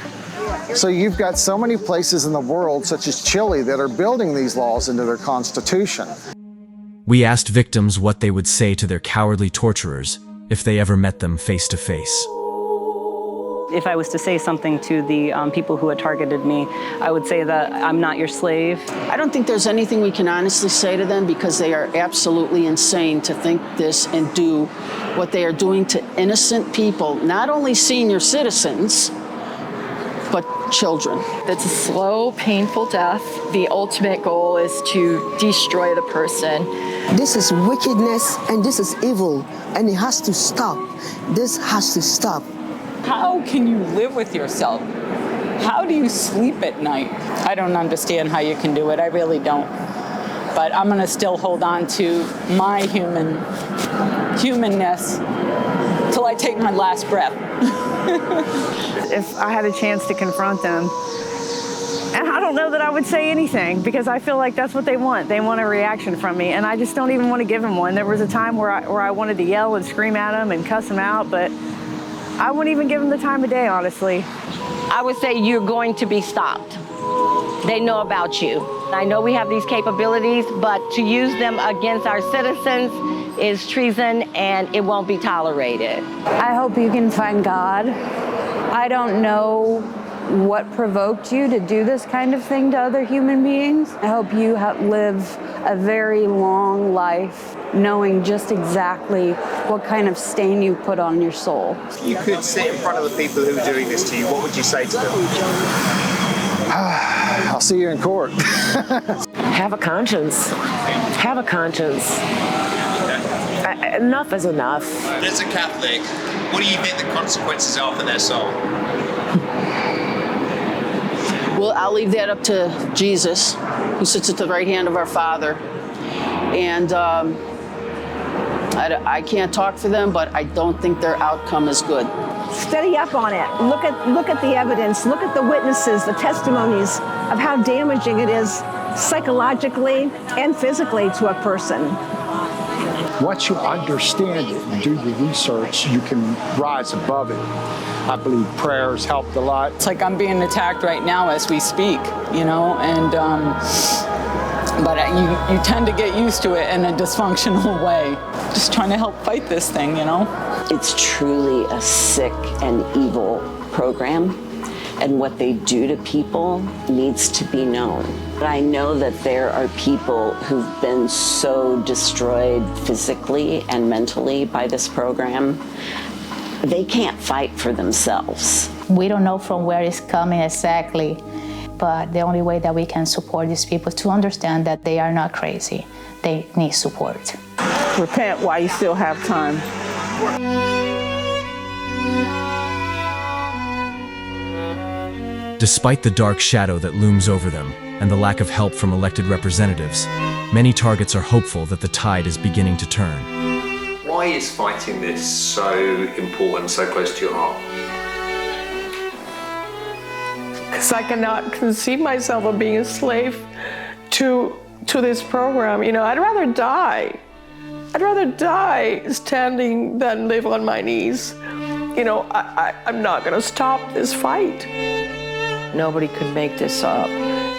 Speaker 27: So you've got so many places in the world, such as Chile, that are building these laws into their constitution.
Speaker 5: We asked victims what they would say to their cowardly torturers if they ever met them face to face.
Speaker 26: If I was to say something to the people who had targeted me, I would say that I'm not your slave.
Speaker 3: I don't think there's anything we can honestly say to them because they are absolutely insane to think this and do what they are doing to innocent people, not only senior citizens, but children.
Speaker 28: It's a slow, painful death. The ultimate goal is to destroy the person.
Speaker 29: This is wickedness and this is evil, and it has to stop. This has to stop.
Speaker 24: How can you live with yourself? How do you sleep at night? I don't understand how you can do it. I really don't. But I'm going to still hold on to my humanness till I take my last breath.
Speaker 30: If I had a chance to confront them, and I don't
Speaker 11: know that I would say anything because I feel like that's what they want. They want a reaction from me, and I just don't even want to give them one. There was a time where I wanted to yell and scream at them and cuss them out, but I wouldn't even give them the time of day, honestly.
Speaker 1: I would say you're going to be stopped. They know about you. I know we have these capabilities, but to use them against our citizens is treason, and it won't be tolerated.
Speaker 22: I hope you can find God. I don't know what provoked you to do this kind of thing to other human beings. I hope you live a very long life knowing just exactly what kind of stain you put on your soul.
Speaker 2: If you could sit in front of the people who are doing this to you, what would you say to them?
Speaker 27: I'll see you in court.
Speaker 18: Have a conscience. Have a conscience. Enough is enough.
Speaker 2: As a Catholic, what do you think the consequences are for their soul?
Speaker 3: Well, I'll leave that up to Jesus, who sits at the right hand of our Father. And I can't talk for them, but I don't think their outcome is good.
Speaker 4: Study up on it. Look at the evidence. Look at the witnesses, the testimonies of how damaging it is psychologically and physically to a person.
Speaker 13: Once you understand it and do the research, you can rise above it. I believe prayers helped a lot.
Speaker 24: It's like I'm being attacked right now as we speak, you know, and but you tend to get used to it in a dysfunctional way. Just trying to help fight this thing, you know.
Speaker 15: It's truly a sick and evil program, and what they do to people needs to be known. But I know that there are people who've been so destroyed physically and mentally by this program, they can't fight for themselves.
Speaker 14: We don't know from where it's coming exactly, but the only way that we can support these people is to understand that they are not crazy. They need support.
Speaker 4: Repent while you still have time.
Speaker 5: Despite the dark shadow that looms over them and the lack of help from elected representatives, many targets are hopeful that the tide is beginning to turn.
Speaker 17: Why is fighting this so important, so close to your heart?
Speaker 11: Because I cannot conceive myself of being a slave to this program. You know, I'd rather die. I'd rather die standing than live on my knees. You know, I'm not gonna stop this fight.
Speaker 16: Nobody could make this up.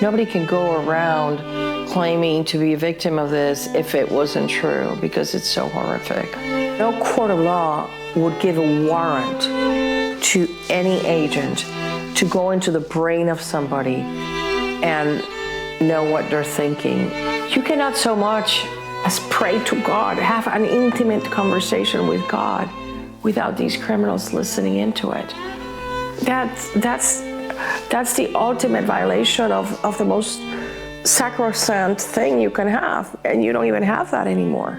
Speaker 16: Nobody can go around claiming to be a victim of this if it wasn't true, because it's so horrific. No court of law would give a warrant to any agent to go into the brain of somebody and know what they're thinking. You cannot so much as pray to God, have an intimate conversation with God without these criminals listening into it. That's the ultimate violation of the most sacrosanct thing you can have, and you don't even have that anymore.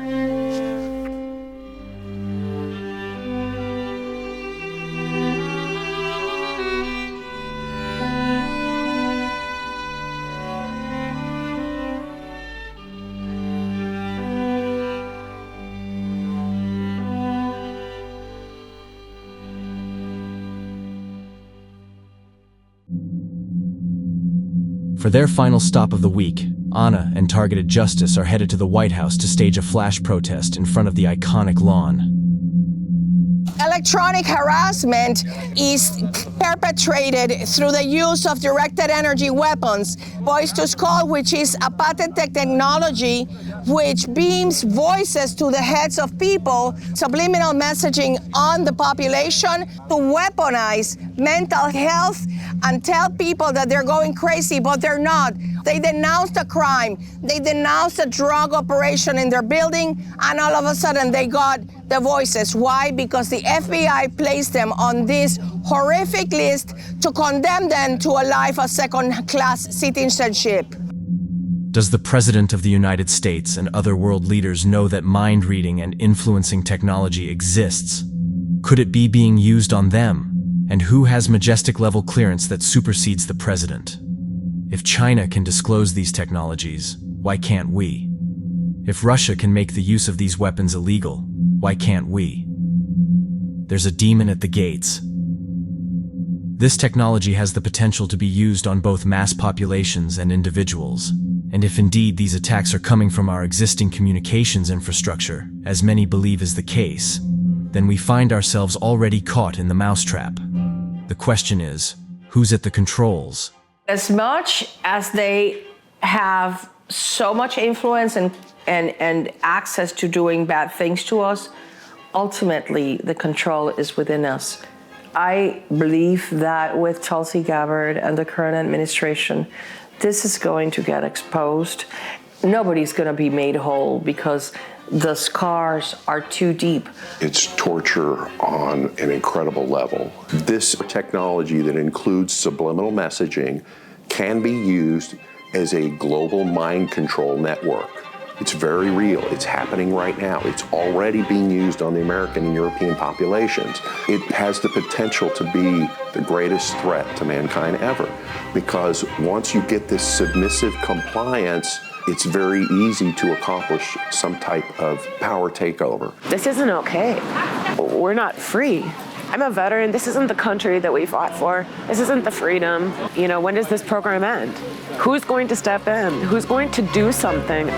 Speaker 5: For their final stop of the week, Anna and Targeted Justice are headed to the White House to stage a flash protest in front of the iconic lawn.
Speaker 21: Electronic harassment is perpetrated through the use of directed energy weapons. Voice to Skull, which is a patented technology which beams voices to the heads of people, subliminal messaging on the population to weaponize mental health and tell people that they're going crazy, but they're not. They denounced a crime, they denounced a drug operation in their building, and all of a sudden they got the voices. Why? Because the FBI placed them on this horrific list to condemn them to a life of second-class citizenship.
Speaker 5: Does the President of the United States and other world leaders know that mind-reading and influencing technology exists? Could it be being used on them? And who has majestic level clearance that supersedes the President? If China can disclose these technologies, why can't we? If Russia can make the use of these weapons illegal, why can't we? There's a demon at the gates. This technology has the potential to be used on both mass populations and individuals. And if indeed these attacks are coming from our existing communications infrastructure, as many believe is the case, then we find ourselves already caught in the mousetrap. The question is, who's at the controls?
Speaker 16: As much as they have so much influence and access to doing bad things to us, ultimately the control is within us. I believe that with Tulsi Gabbard and the current administration, this is going to get exposed. Nobody's going to be made whole because the scars are too deep.
Speaker 6: It's torture on an incredible level. This technology that includes subliminal messaging can be used as a global mind control network. It's very real. It's happening right now. It's already being used on the American and European populations. It has the potential to be the greatest threat to mankind ever, because once you get this submissive compliance, it's very easy to accomplish some type of power takeover.
Speaker 18: This isn't okay. We're not free. I'm a veteran. This isn't the country that we fought for. This isn't the freedom. You know, when does this program end? Who's going to step in? Who's going to do something?